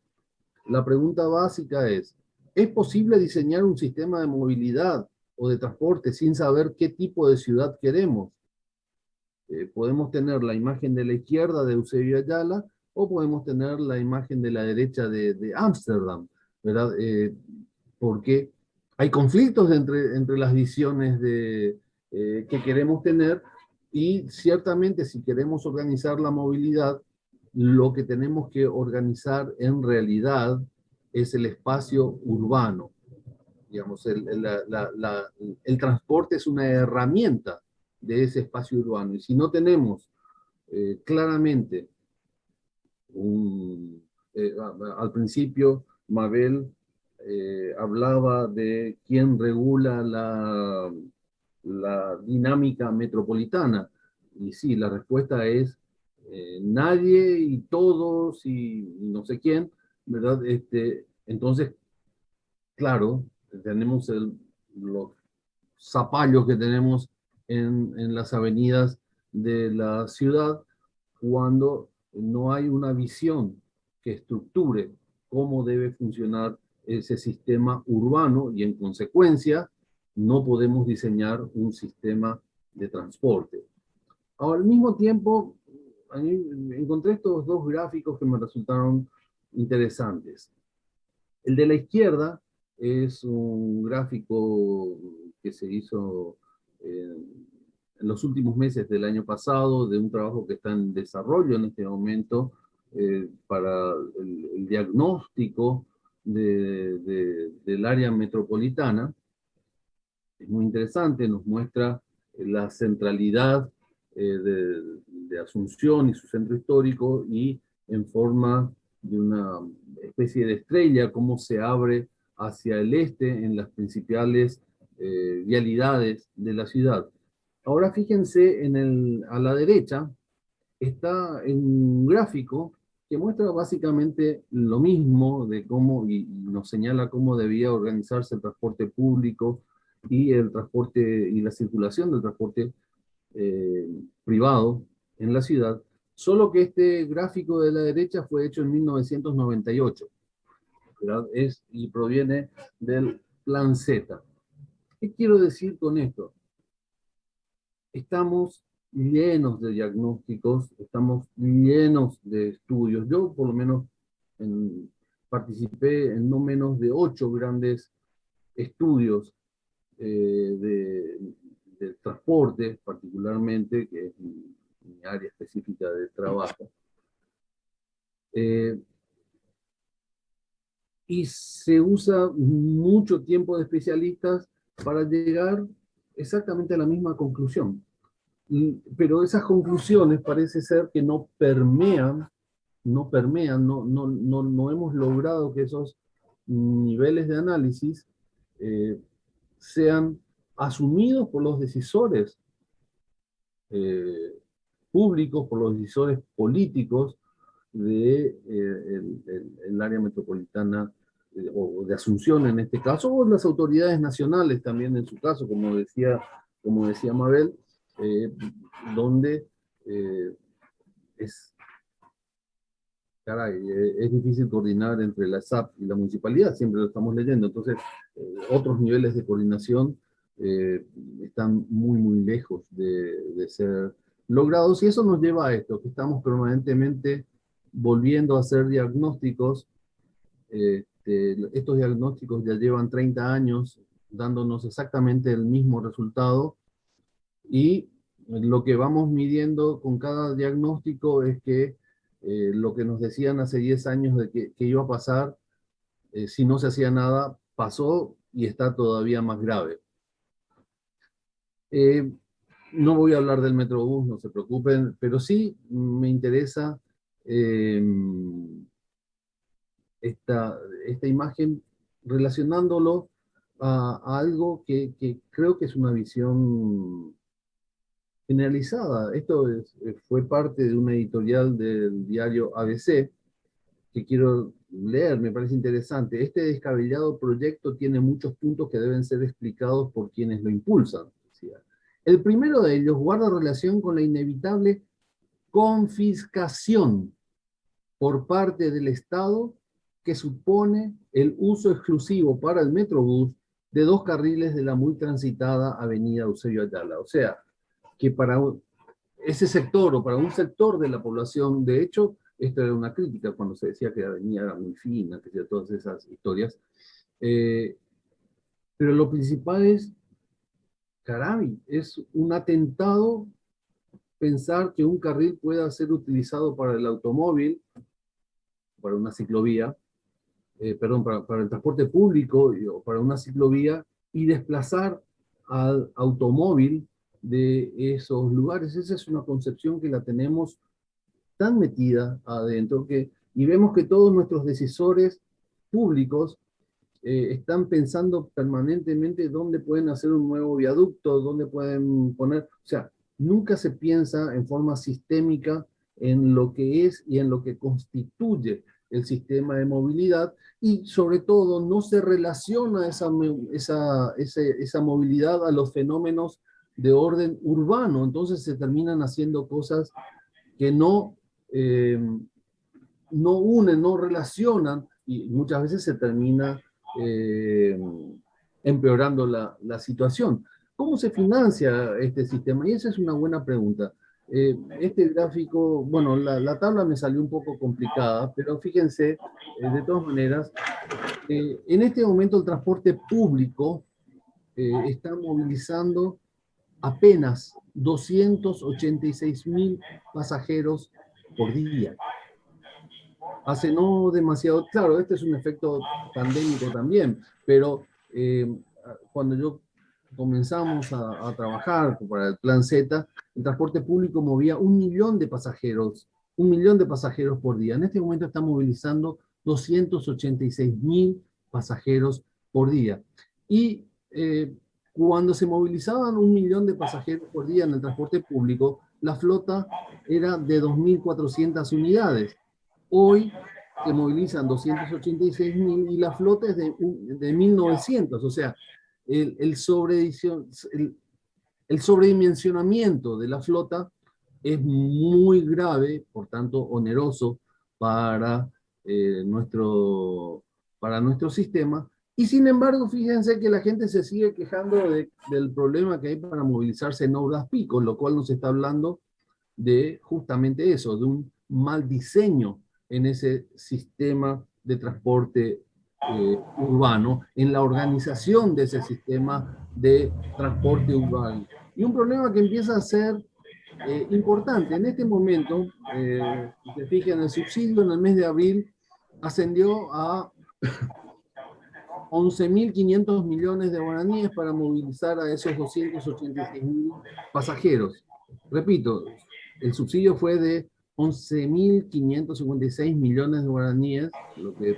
C: la pregunta básica ¿es posible diseñar un sistema de movilidad o de transporte sin saber qué tipo de ciudad queremos? Podemos tener la imagen de la izquierda de Eusebio Ayala o podemos tener la imagen de la derecha de Ámsterdam, ¿verdad? Porque hay conflictos entre las visiones que queremos tener y ciertamente si queremos organizar la movilidad, lo que tenemos que organizar en realidad es el espacio urbano. Digamos, el transporte es una herramienta de ese espacio urbano. Y si no tenemos claramente al principio, Mabel hablaba de quién regula la dinámica metropolitana. Y sí, la respuesta es nadie y todos y no sé quién, ¿verdad? Entonces, claro, tenemos los zapallos que tenemos en las avenidas de la ciudad cuando no hay una visión que estructure cómo debe funcionar ese sistema urbano y en consecuencia no podemos diseñar un sistema de transporte. Ahora, al mismo tiempo, encontré estos dos gráficos que me resultaron interesantes. El de la izquierda es un gráfico que se hizo en los últimos meses del año pasado, de un trabajo que está en desarrollo en este momento para el diagnóstico del área metropolitana. Es muy interesante, nos muestra la centralidad de Asunción y su centro histórico y en forma de una especie de estrella, cómo se abre hacia el este en las principales vialidades de la ciudad. Ahora fíjense, a la derecha está un gráfico que muestra básicamente lo mismo de cómo, y nos señala cómo debía organizarse el transporte público y el transporte y la circulación del transporte privado en la ciudad, solo que este gráfico de la derecha fue hecho en 1998, ¿verdad? Y proviene del Plan Z. ¿Qué quiero decir con esto? Estamos llenos de diagnósticos, estamos llenos de estudios. Yo, por lo menos, participé en no menos de 8 grandes estudios de transporte, particularmente, que es mi área específica de trabajo. Y se usa mucho tiempo de especialistas para llegar exactamente a la misma conclusión. Pero esas conclusiones parece ser que no hemos logrado que esos niveles de análisis sean asumidos por los decisores públicos, por los decisores políticos del área metropolitana o de Asunción en este caso, o las autoridades nacionales también en su caso, como decía Mabel, donde es difícil coordinar entre la SAP y la municipalidad, siempre lo estamos leyendo, entonces otros niveles de coordinación están muy lejos de ser logrados, y eso nos lleva a esto, que estamos permanentemente volviendo a hacer diagnósticos. Estos diagnósticos ya llevan 30 años dándonos exactamente el mismo resultado, y lo que vamos midiendo con cada diagnóstico es que lo que nos decían hace 10 años de que iba a pasar, si no se hacía nada, pasó y está todavía más grave. No voy a hablar del Metrobús, no se preocupen, pero sí me interesa esta imagen relacionándolo a algo que creo que es una visión generalizada. Esto fue parte de una editorial del diario ABC, que quiero leer, me parece interesante. Este descabellado proyecto tiene muchos puntos que deben ser explicados por quienes lo impulsan, decía. El primero de ellos guarda relación con la inevitable confiscación por parte del Estado que supone el uso exclusivo para el Metrobús de 2 carriles de la muy transitada avenida Eusebio Ayala. O sea, que para ese sector o para un sector de la población, de hecho, esto era una crítica cuando se decía que la avenida era muy fina, que todas esas historias, pero lo principal es, caray, es un atentado pensar que un carril pueda ser utilizado para el automóvil, para una ciclovía, perdón, para el transporte público o para una ciclovía, y desplazar al automóvil de esos lugares. Esa es una concepción que la tenemos tan metida adentro y vemos que todos nuestros decisores públicos están pensando permanentemente dónde pueden hacer un nuevo viaducto, dónde pueden poner, o sea, nunca se piensa en forma sistémica en lo que es y en lo que constituye el sistema de movilidad, y sobre todo no se relaciona esa movilidad a los fenómenos de orden urbano. Entonces se terminan haciendo cosas que no unen, no relacionan, y muchas veces se termina empeorando la situación. ¿Cómo se financia este sistema? Y esa es una buena pregunta. Este gráfico, bueno, la tabla me salió un poco complicada, pero fíjense, de todas maneras, en este momento el transporte público está movilizando apenas 286.000 pasajeros por día. Hace no demasiado, claro, este es un efecto pandémico también, pero cuando yo comenzamos a trabajar para el Plan Z, el transporte público movía 1.000.000 de pasajeros, 1.000.000 de pasajeros por día. En este momento está movilizando 286.000 pasajeros por día. Y cuando se movilizaban 1.000.000 de pasajeros por día en el transporte público, la flota era de 2.400 unidades. Hoy se movilizan 286.000 y la flota es de 1.900. O sea, el sobredimensionamiento de la flota es muy grave, por tanto oneroso para nuestro sistema. Y sin embargo, fíjense que la gente se sigue quejando del problema que hay para movilizarse en horas pico, lo cual nos está hablando de justamente eso, de un mal diseño en ese sistema de transporte urbano, en la organización de ese sistema de transporte urbano. Y un problema que empieza a ser importante. En este momento, si se fijan, el subsidio en el mes de abril ascendió a 11.500 millones de guaraníes para movilizar a esos 286.000 pasajeros. Repito, el subsidio fue de 11.556 millones de guaraníes, lo que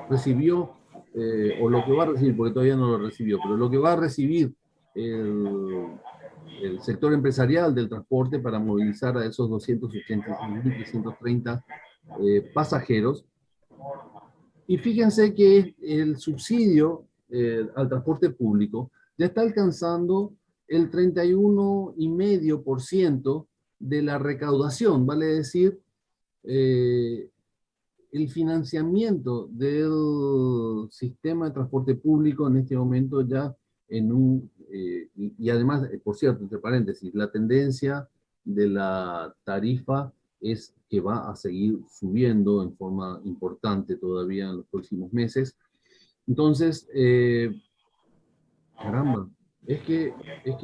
C: recibió, o lo que va a recibir, porque todavía no lo recibió, pero lo que va a recibir el sector empresarial del transporte para movilizar a esos 286.330 pasajeros. Y fíjense que el subsidio al transporte público ya está alcanzando el 31,5% de la recaudación, vale decir, el financiamiento del sistema de transporte público en este momento ya y además, por cierto, entre paréntesis, la tendencia de la tarifa es que va a seguir subiendo en forma importante todavía en los próximos meses. Entonces, caramba, es que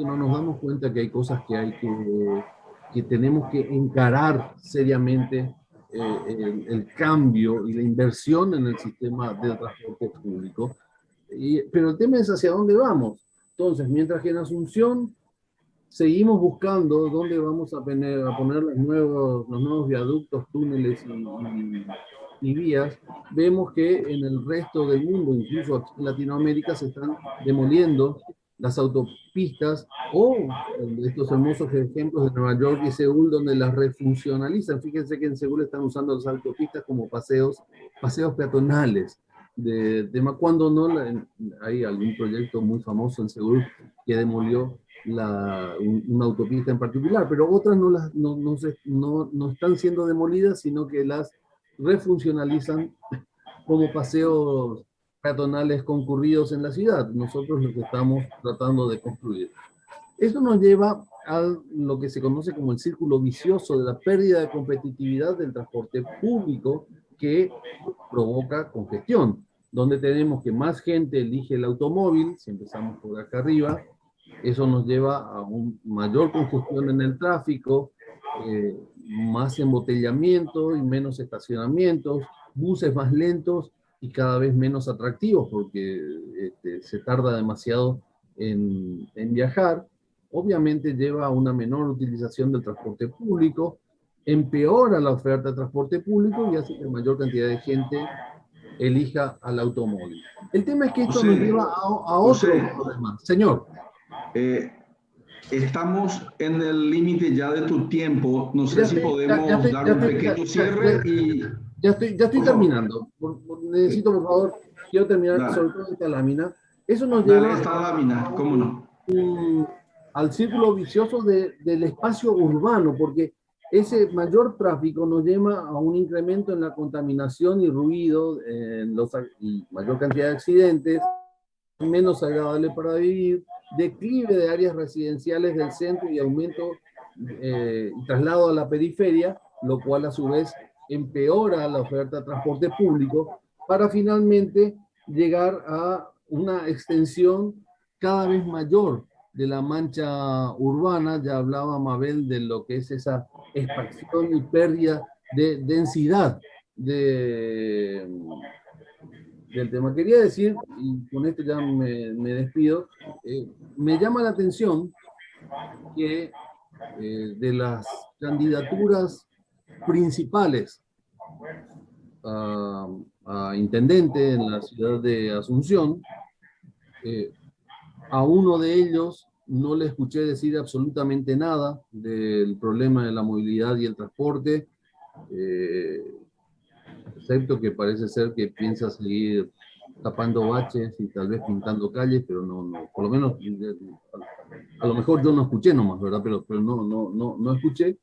C: no nos damos cuenta que hay cosas que tenemos que encarar seriamente el cambio y la inversión en el sistema de transporte público. Pero el tema es hacia dónde vamos. Entonces, mientras que en Asunción seguimos buscando dónde vamos a poner los nuevos viaductos, túneles y vías, vemos que en el resto del mundo, incluso aquí en Latinoamérica, se están demoliendo las autopistas o estos hermosos ejemplos de Nueva York y Seúl donde las refuncionalizan. Fíjense que en Seúl están usando las autopistas como paseos peatonales. Cuando no hay algún proyecto muy famoso en Seúl que demolió una autopista en particular, pero otras no están siendo demolidas, sino que las refuncionalizan como paseos peatonales concurridos en la ciudad. Nosotros lo que estamos tratando de construir. Esto nos lleva a lo que se conoce como el círculo vicioso de la pérdida de competitividad del transporte público que provoca congestión, donde tenemos que más gente elige el automóvil, si empezamos por acá arriba, eso nos lleva a una mayor congestión en el tráfico, más embotellamiento y menos estacionamientos, buses más lentos y cada vez menos atractivos porque se tarda demasiado en viajar. Obviamente lleva a una menor utilización del transporte público, empeora la oferta de transporte público y hace que mayor cantidad de gente elija al automóvil. El tema es que esto nos lleva a otro problema. Señor.
A: Estamos en el límite ya de tu tiempo. No sé si podemos dar un pequeño cierre y...
C: Ya estoy terminando. Necesito, por favor, quiero terminar sobre todo esta lámina. Eso nos lleva
A: esta lámina, ¿cómo no?
C: Al círculo vicioso del espacio urbano, porque ese mayor tráfico nos lleva a un incremento en la contaminación y ruido, y mayor cantidad de accidentes, menos agradable para vivir, declive de áreas residenciales del centro y aumento y traslado a la periferia, lo cual a su vez empeora la oferta de transporte público para finalmente llegar a una extensión cada vez mayor de la mancha urbana. Ya hablaba Mabel de lo que es esa expansión y pérdida de densidad del tema. Quería decir, y con esto ya me despido, me llama la atención que de las candidaturas principales a intendente en la ciudad de Asunción, a uno de ellos no le escuché decir absolutamente nada del problema de la movilidad y el transporte, excepto que parece ser que piensa seguir tapando baches y tal vez pintando calles, pero no, por lo menos, a lo mejor yo no escuché nomás, ¿verdad? Pero no escuché.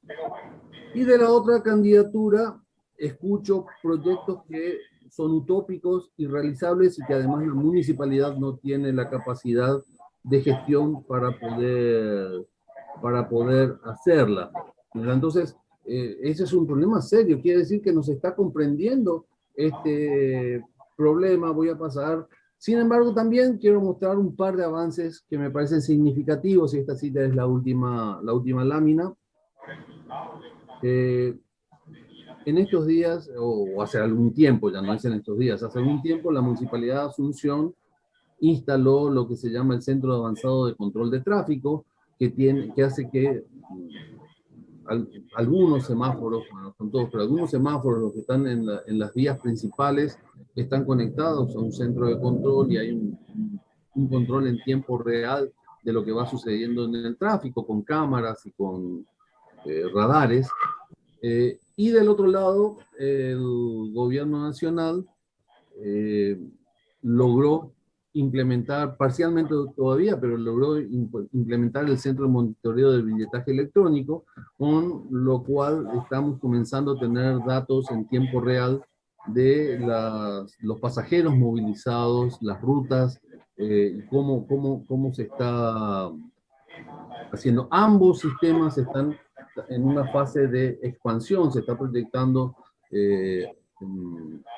C: Y de la otra candidatura, escucho proyectos que son utópicos, irrealizables y que además la municipalidad no tiene la capacidad de gestión para poder hacerla. Entonces, ese es un problema serio. Quiere decir que nos está comprendiendo este problema. Voy a pasar. Sin embargo, también quiero mostrar un par de avances que me parecen significativos, y esta cita es la última lámina. En estos días, o hace algún tiempo, ya no es en estos días, hace algún tiempo la Municipalidad de Asunción instaló lo que se llama el Centro Avanzado de Control de Tráfico, que hace que algunos semáforos, bueno, no son todos, pero algunos semáforos, los que están en las vías principales, están conectados a un centro de control y hay un control en tiempo real de lo que va sucediendo en el tráfico, con cámaras y con radares. Y del otro lado, el gobierno nacional logró implementar, parcialmente todavía, pero logró implementar el centro de monitoreo del billetaje electrónico, con lo cual estamos comenzando a tener datos en tiempo real de los pasajeros movilizados, las rutas, cómo se está haciendo. Ambos sistemas están en una fase de expansión, se está proyectando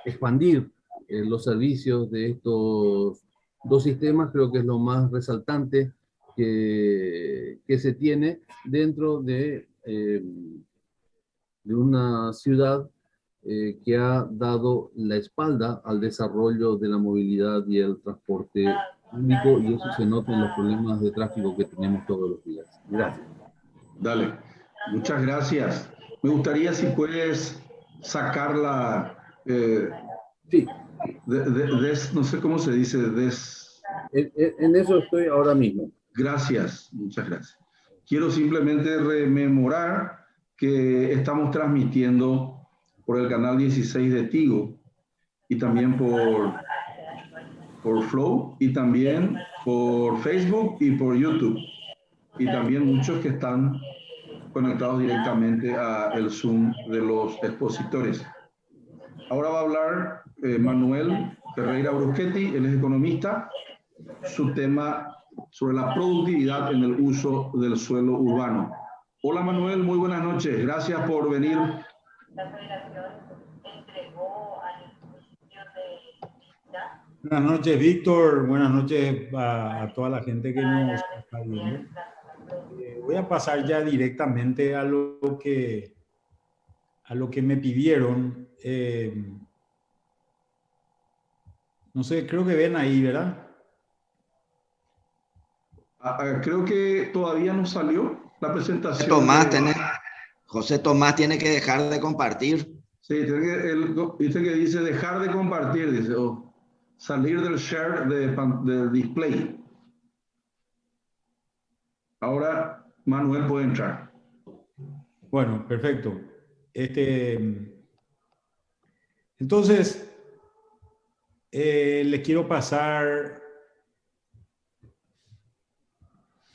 C: expandir los servicios de estos dos sistemas. Creo que es lo más resaltante que se tiene dentro de una ciudad que ha dado la espalda al desarrollo de la movilidad y el transporte público, y eso se nota en los problemas de tráfico que tenemos todos los días. Gracias.
A: Dale, muchas gracias. Me gustaría si puedes sacarla,
C: Sí,
A: no sé cómo se dice,
C: en eso estoy ahora mismo.
A: gracias, muchas gracias. Quiero simplemente rememorar que estamos transmitiendo por el canal 16 de Tigo y también por Flow y también por Facebook y por YouTube. Y también muchos que están conectados directamente al Zoom de los expositores. Ahora va a hablar Manuel Ferreira Bruschetti, él es economista, su tema sobre la productividad en el uso del suelo urbano. Hola Manuel, muy buenas noches, gracias por venir.
D: Buenas noches, Víctor. Buenas noches a toda la gente que nos está viendo. Voy a pasar ya directamente a lo que me pidieron. No sé, creo que ven ahí, ¿verdad?
A: Creo que todavía no salió la presentación.
E: José Tomás tiene que dejar de compartir.
A: Sí, dice que dice dejar de compartir, dice, o salir del share del display. Ahora Manuel puede entrar.
D: Bueno, perfecto. Entonces, les quiero pasar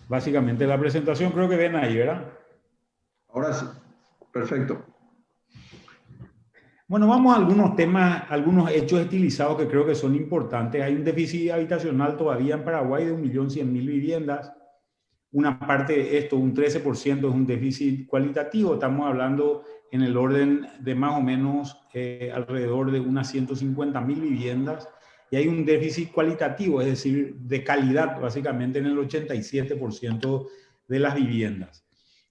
D: básicamente la presentación. Creo que ven ahí, ¿verdad?
A: Ahora sí, perfecto.
D: Bueno, vamos a algunos temas, algunos hechos estilizados que creo que son importantes. Hay un déficit habitacional todavía en Paraguay de 1.100.000 viviendas. Una parte de esto, un 13%, es un déficit cualitativo. Estamos hablando en el orden de más o menos alrededor de unas 150.000 viviendas. Y hay un déficit cualitativo, es decir, de calidad, básicamente en el 87% de las viviendas.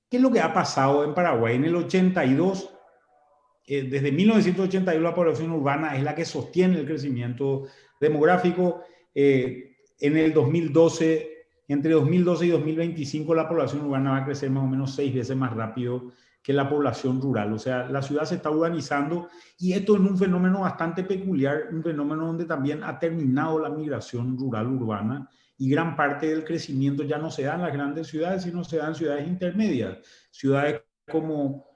D: ¿Qué es lo que ha pasado en Paraguay? En el 82... desde 1982 la población urbana es la que sostiene el crecimiento demográfico. En el 2012, entre 2012 y 2025, la población urbana va a crecer más o menos 6 veces más rápido que la población rural. O sea, la ciudad se está urbanizando y esto es un fenómeno bastante peculiar, un fenómeno donde también ha terminado la migración rural-urbana y gran parte del crecimiento ya no se da en las grandes ciudades, sino se da en ciudades intermedias, ciudades como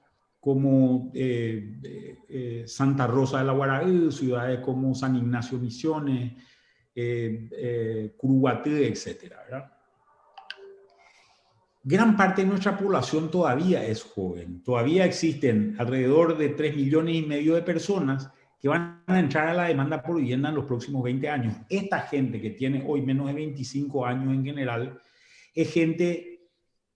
D: Santa Rosa de la Guaraí, ciudades como San Ignacio Misiones, Curuguaté, etc. ¿verdad? Gran parte de nuestra población todavía es joven. Todavía existen alrededor de 3,5 millones de personas que van a entrar a la demanda por vivienda en los próximos 20 años. Esta gente que tiene hoy menos de 25 años en general es gente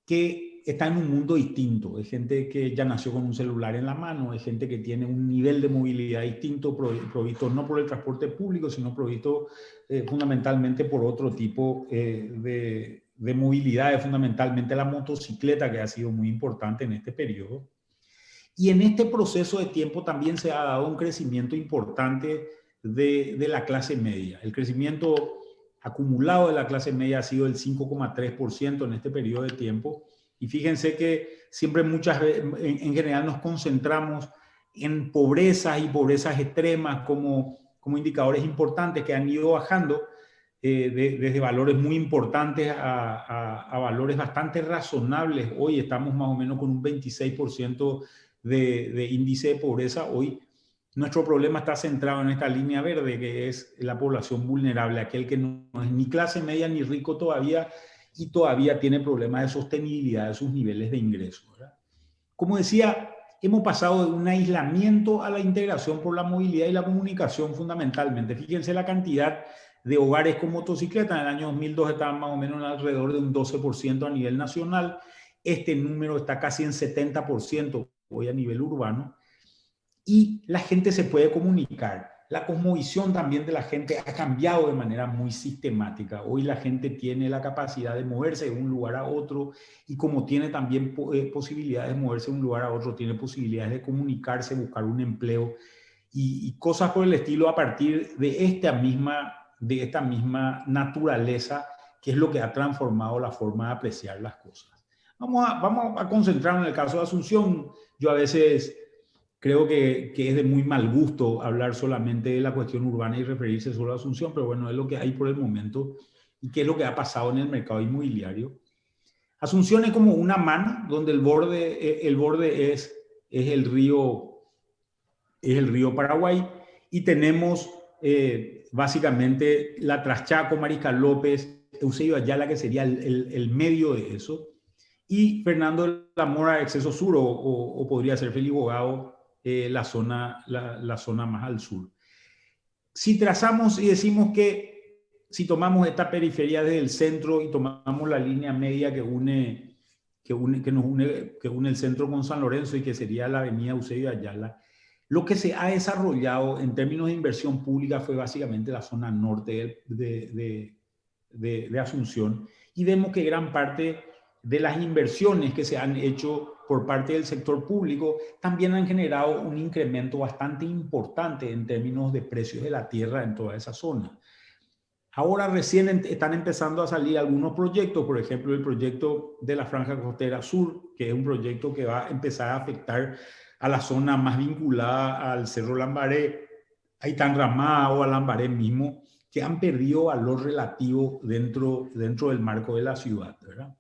D: que está en un mundo distinto, es gente que ya nació con un celular en la mano, es gente que tiene un nivel de movilidad distinto, provisto no por el transporte público, sino provisto fundamentalmente por otro tipo de movilidad, fundamentalmente la motocicleta, que ha sido muy importante en este periodo. Y en este proceso de tiempo también se ha dado un crecimiento importante de la clase media. El crecimiento acumulado de la clase media ha sido del 5,3% en este periodo de tiempo. Y fíjense que siempre muchas veces, en general, nos concentramos en pobrezas y pobrezas extremas como indicadores importantes que han ido bajando desde valores muy importantes a valores bastante razonables. Hoy estamos más o menos con un 26% de índice de pobreza. Hoy nuestro problema está centrado en esta línea verde, que es la población vulnerable, aquel que no es ni clase media ni rico todavía, y todavía tiene problemas de sostenibilidad de sus niveles de ingresos, ¿verdad? Como decía, hemos pasado de un aislamiento a la integración por la movilidad y la comunicación fundamentalmente. Fíjense la cantidad de hogares con motocicleta. En el año 2002 estaban más o menos alrededor de un 12% a nivel nacional. Este número está casi en 70% hoy a nivel urbano. Y la gente se puede comunicar. la cosmovisión también de la gente ha cambiado de manera muy sistemática. Hoy la gente tiene la capacidad de moverse de un lugar a otro y como tiene también posibilidades de moverse de un lugar a otro, tiene posibilidades de comunicarse, buscar un empleo y cosas por el estilo a partir de esta misma naturaleza que es lo que ha transformado la forma de apreciar las cosas. Vamos a concentrarnos en el caso de Asunción. Yo a veces creo que es de muy mal gusto hablar solamente de la cuestión urbana y referirse solo a Asunción, pero bueno, es lo que hay por el momento y qué es lo que ha pasado en el mercado inmobiliario. Asunción es como una mano donde el borde es el río Paraguay y tenemos básicamente la Traschaco, Mariscal López, Eusebio Ayala, que sería el medio de eso, y Fernando de la Mora, exceso sur, o podría ser Félix Bogado, la zona más al sur. Si trazamos y decimos que si tomamos esta periferia desde el centro y tomamos la línea media que une el centro con San Lorenzo y que sería la avenida Eusebio Ayala, lo que se ha desarrollado en términos de inversión pública fue básicamente la zona norte de Asunción, y vemos que gran parte de las inversiones que se han hecho por parte del sector público también han generado un incremento bastante importante en términos de precios de la tierra en toda esa zona. Ahora recién están empezando a salir algunos proyectos, por ejemplo el proyecto de la Franja Costera Sur, que es un proyecto que va a empezar a afectar a la zona más vinculada al Cerro Lambaré, a Itanramá o a Lambaré mismo, que han perdido valor relativo dentro del marco de la ciudad, ¿verdad?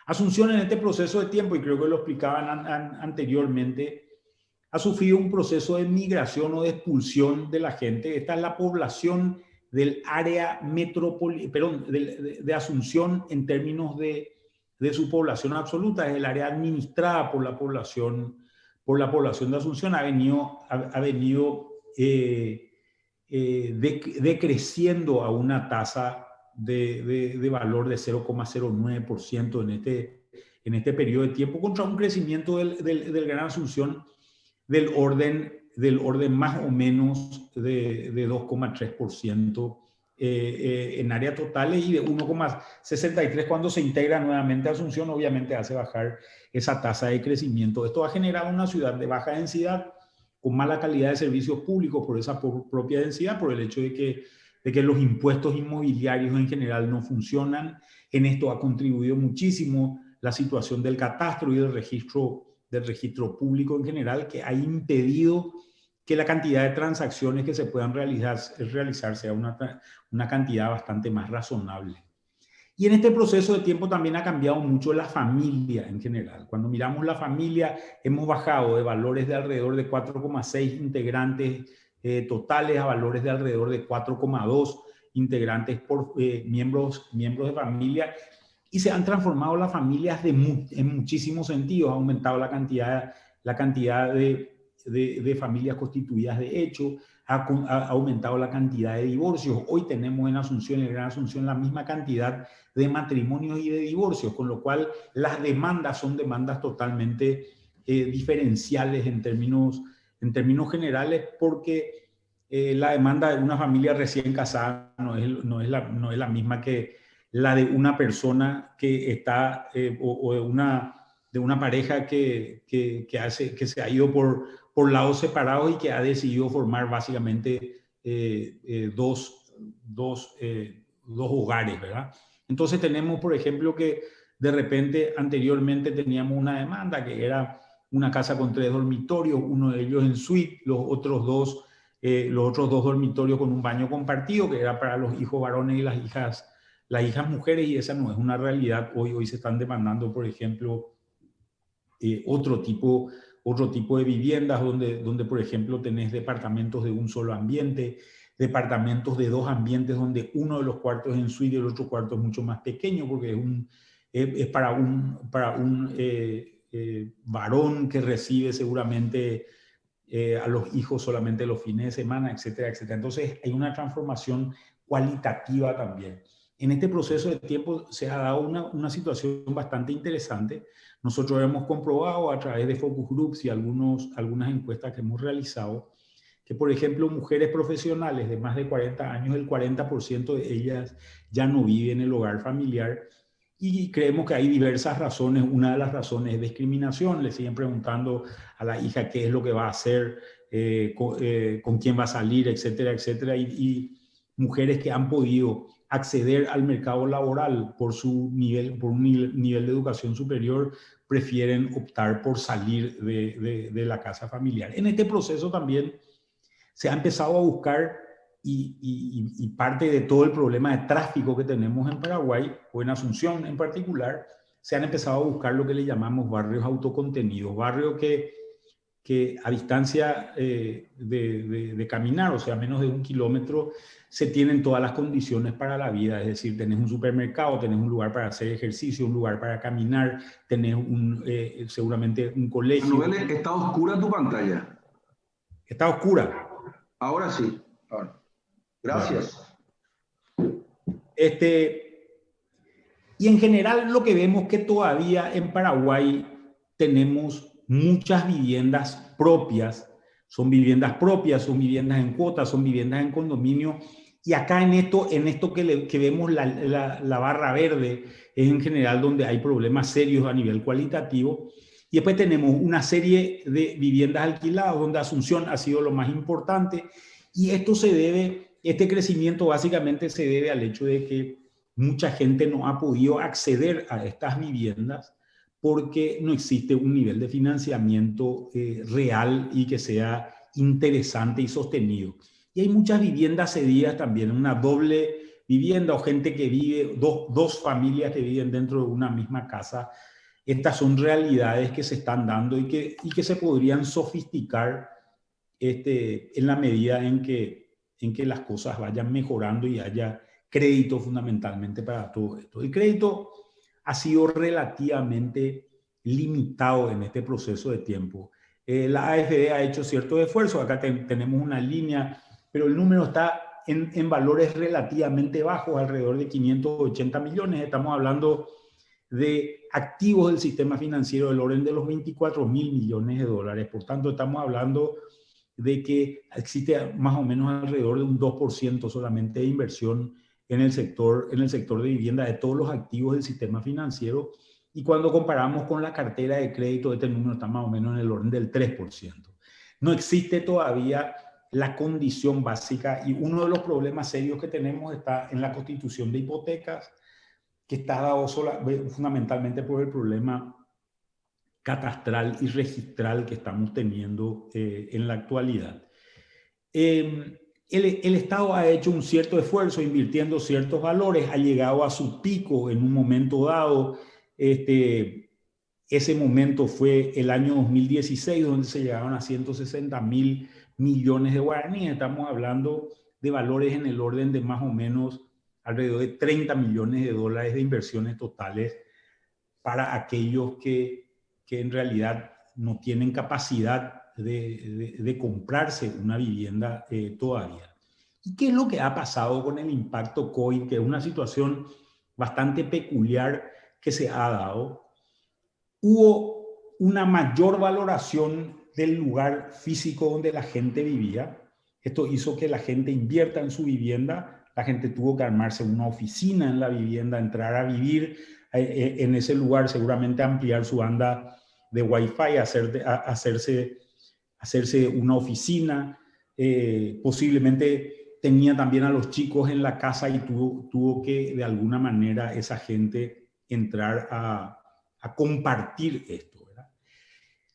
D: Asunción en este proceso de tiempo, y creo que lo explicaban anteriormente, ha sufrido un proceso de migración o de expulsión de la gente. Esta es la población del área de Asunción en términos de su población absoluta. Es el área administrada por la población de Asunción. Ha venido decreciendo a una tasa de valor de 0,09% en este periodo de tiempo, contra un crecimiento del Gran Asunción del orden más o menos de 2,3% en áreas totales y de 1,63% cuando se integra nuevamente a Asunción. Obviamente hace bajar esa tasa de crecimiento. Esto ha generado una ciudad de baja densidad, con mala calidad de servicios públicos por esa propia densidad, por el hecho de que los impuestos inmobiliarios en general no funcionan. En esto ha contribuido muchísimo la situación del catastro y del registro público en general, que ha impedido que la cantidad de transacciones que se puedan realizar sea una cantidad bastante más razonable. Y en este proceso de tiempo también ha cambiado mucho la familia en general. Cuando miramos la familia, hemos bajado de valores de alrededor de 4,6 integrantes totales a valores de alrededor de 4,2 integrantes por miembros de familia, y se han transformado las familias en muchísimos sentidos. Ha aumentado la cantidad de familias constituidas de hecho, ha aumentado la cantidad de divorcios. Hoy tenemos en Asunción, en Gran Asunción, la misma cantidad de matrimonios y de divorcios, con lo cual las demandas son demandas totalmente diferenciales en términos generales, porque la demanda de una familia recién casada no es la misma que la de una persona que está, o de una pareja que se ha ido por lados separados y que ha decidido formar básicamente dos hogares, ¿verdad? Entonces tenemos, por ejemplo, que de repente anteriormente teníamos una demanda que era una casa con 3 dormitorios, uno de ellos en suite, los otros dos dormitorios con un baño compartido, que era para los hijos varones y las hijas mujeres, y esa no es una realidad. Hoy se están demandando, por ejemplo, otro tipo de viviendas donde, por ejemplo, tenés departamentos de un solo ambiente, departamentos de 2 ambientes donde uno de los cuartos es en suite y el otro cuarto es mucho más pequeño, porque es para un varón que recibe seguramente a los hijos solamente los fines de semana, etcétera, etcétera. Entonces hay una transformación cualitativa también. En este proceso de tiempo se ha dado una situación bastante interesante. Nosotros hemos comprobado a través de focus groups y algunas encuestas que hemos realizado que, por ejemplo, mujeres profesionales de más de 40 años, el 40% de ellas ya no vive en el hogar familiar. Y creemos que hay diversas razones. Una de las razones es discriminación. Le siguen preguntando a la hija qué es lo que va a hacer, con quién va a salir, etcétera, etcétera. Y mujeres que han podido acceder al mercado laboral por un nivel de educación superior, prefieren optar por salir de la casa familiar. En este proceso también se ha empezado a buscar, y parte de todo el problema de tráfico que tenemos en Paraguay, o en Asunción en particular, se han empezado a buscar lo que le llamamos barrios autocontenidos, barrios que a distancia de caminar, o sea, menos de 1 kilómetro, se tienen todas las condiciones para la vida. Es decir, tenés un supermercado, tenés un lugar para hacer ejercicio, un lugar para caminar, tenés seguramente un colegio.
A: Manuel, ¿está oscura tu pantalla?
D: Está oscura.
A: Ahora sí. Ahora. Gracias.
D: Y en general lo que vemos que todavía en Paraguay tenemos muchas viviendas propias, son viviendas en cuotas, son viviendas en condominio. Y acá en esto que vemos la barra verde es en general donde hay problemas serios a nivel cualitativo. Y después tenemos una serie de viviendas alquiladas donde Asunción ha sido lo más importante. Y este crecimiento básicamente se debe al hecho de que mucha gente no ha podido acceder a estas viviendas porque no existe un nivel de financiamiento real y que sea interesante y sostenido. Y hay muchas viviendas cedidas también, una doble vivienda o gente que vive, dos familias que viven dentro de una misma casa. Estas son realidades que se están dando y que se podrían sofisticar en la medida en que las cosas vayan mejorando y haya crédito fundamentalmente para todo esto. El crédito ha sido relativamente limitado en este proceso de tiempo. La AFD ha hecho cierto esfuerzo, acá tenemos una línea, pero el número está en valores relativamente bajos, alrededor de 580 millones. Estamos hablando de activos del sistema financiero del orden de los 24.000 millones de dólares. Por tanto, estamos hablando de que existe más o menos alrededor de un 2% solamente de inversión en el sector de vivienda de todos los activos del sistema financiero. Y cuando comparamos con la cartera de crédito, este número está más o menos en el orden del 3%. No existe todavía la condición básica, y uno de los problemas serios que tenemos está en la constitución de hipotecas, que está dado fundamentalmente por el problema catastral y registral que estamos teniendo en la actualidad. El Estado ha hecho un cierto esfuerzo invirtiendo ciertos valores, ha llegado a su pico en un momento dado. Ese momento fue el año 2016, donde se llegaron a 160.000 millones de guaraníes. Estamos hablando de valores en el orden de más o menos alrededor de 30 millones de dólares de inversiones totales para aquellos que en realidad no tienen capacidad de comprarse una vivienda todavía. ¿Y qué es lo que ha pasado con el impacto COVID? Que es una situación bastante peculiar que se ha dado. Hubo una mayor valoración del lugar físico donde la gente vivía. Esto hizo que la gente invierta en su vivienda. La gente tuvo que armarse una oficina en la vivienda, entrar a vivir en ese lugar, seguramente ampliar su banda de Wi-Fi, hacerse una oficina. Posiblemente tenía también a los chicos en la casa y tuvo que de alguna manera esa gente entrar a compartir esto, ¿verdad?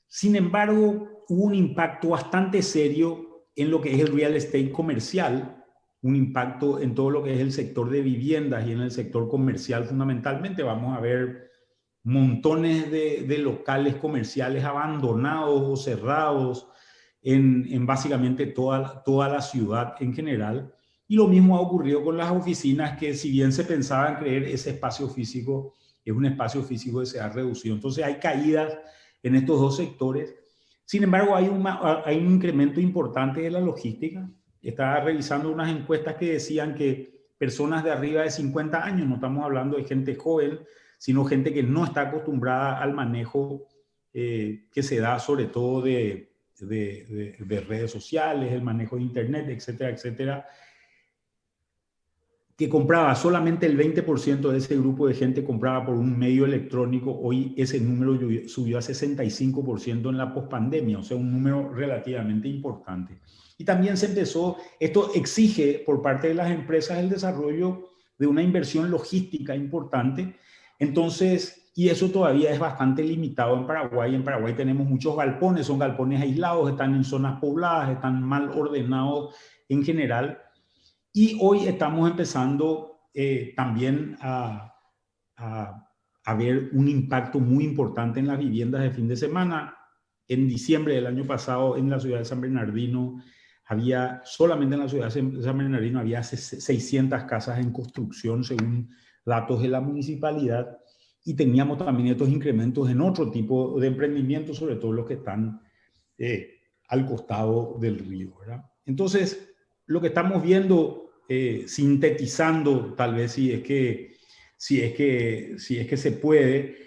D: Sin embargo, hubo un impacto bastante serio en lo que es el real estate comercial, un impacto en todo lo que es el sector de viviendas y en el sector comercial fundamentalmente. Vamos a ver montones de locales comerciales abandonados o cerrados en básicamente toda la ciudad en general. Y lo mismo ha ocurrido con las oficinas, que si bien se pensaba en crear ese espacio físico, es un espacio físico que se ha reducido. Entonces hay caídas en estos dos sectores. Sin embargo, hay un incremento importante de la logística. Estaba revisando unas encuestas que decían que personas de arriba de 50 años, no estamos hablando de gente joven, sino gente que no está acostumbrada al manejo que se da sobre todo de de redes sociales, el manejo de internet, etcétera, etcétera, que compraba solamente el 20% de ese grupo de gente compraba por un medio electrónico. Hoy ese número subió a 65% en la pospandemia, o sea, un número relativamente importante. Y también se empezó, esto exige por parte de las empresas el desarrollo de una inversión logística importante. Entonces, y eso todavía es bastante limitado en Paraguay. En Paraguay tenemos muchos galpones, son galpones aislados, están en zonas pobladas, están mal ordenados en general. Y hoy estamos empezando también a ver un impacto muy importante en las viviendas de fin de semana. En diciembre del año pasado, en la ciudad de San Bernardino, solamente en la ciudad de San Bernardino había 600 casas en construcción, según datos de la municipalidad, y teníamos también estos incrementos en otro tipo de emprendimientos, sobre todo los que están al costado del río, ¿verdad? Entonces, lo que estamos viendo, sintetizando tal vez si es que se puede,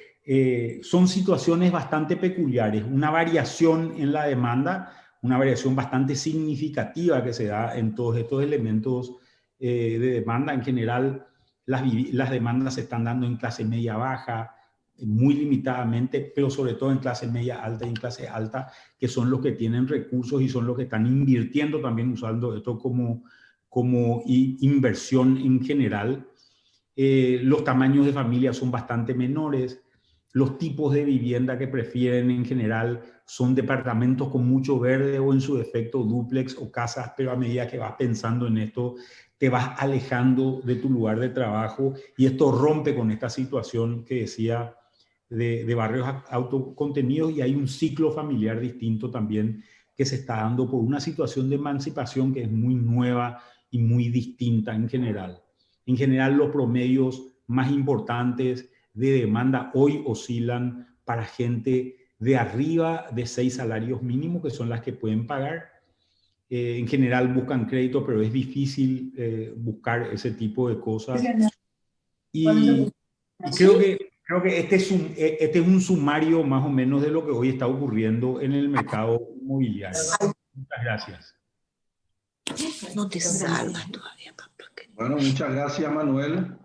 D: son situaciones bastante peculiares, una variación en la demanda, una variación bastante significativa que se da en todos estos elementos de demanda. En general, las demandas se están dando en clase media baja, muy limitadamente, pero sobre todo en clase media alta y en clase alta, que son los que tienen recursos y son los que están invirtiendo también, usando esto como inversión en general. Los tamaños de familia son bastante menores. Los tipos de vivienda que prefieren en general son departamentos con mucho verde o en su defecto dúplex o casas, pero a medida que vas pensando en esto, te vas alejando de tu lugar de trabajo y esto rompe con esta situación que decía de barrios autocontenidos, y hay un ciclo familiar distinto también que se está dando por una situación de emancipación que es muy nueva y muy distinta en general. En general, los promedios más importantes de demanda hoy oscilan para gente de arriba de 6 salarios mínimos, que son las que pueden pagar. En general buscan crédito, pero es difícil buscar ese tipo de cosas. Y creo que este es un sumario más o menos de lo que hoy está ocurriendo en el mercado inmobiliario. Muchas gracias.
F: No te salgas todavía, papá.
A: Bueno, muchas gracias, Manuel.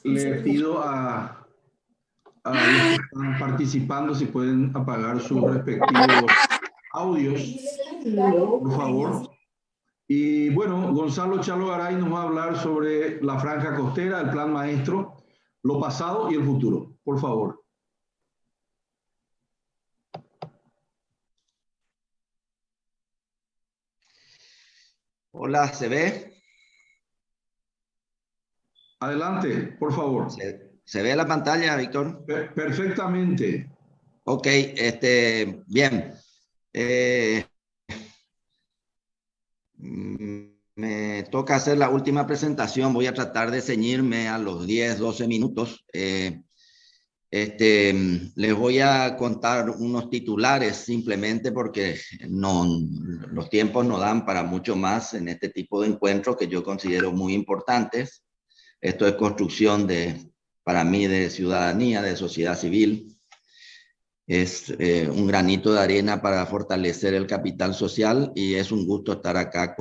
A: Le pido a los que están participando si pueden apagar sus respectivos audios, por favor. Y bueno, Gonzalo Chalo Garay nos va a hablar sobre la franja costera, el plan maestro, lo pasado y el futuro. Por favor.
E: Hola, ¿se ve?
A: Adelante, por favor.
E: ¿Se ve la pantalla, Víctor?
A: Perfectamente.
E: Ok, bien. Me toca hacer la última presentación. Voy a tratar de ceñirme a los 10, 12 minutos. Les voy a contar unos titulares simplemente porque los tiempos no dan para mucho más en este tipo de encuentros que yo considero muy importantes. Esto es construcción para mí, de ciudadanía, de sociedad civil. Es un granito de arena para fortalecer el capital social y es un gusto estar acá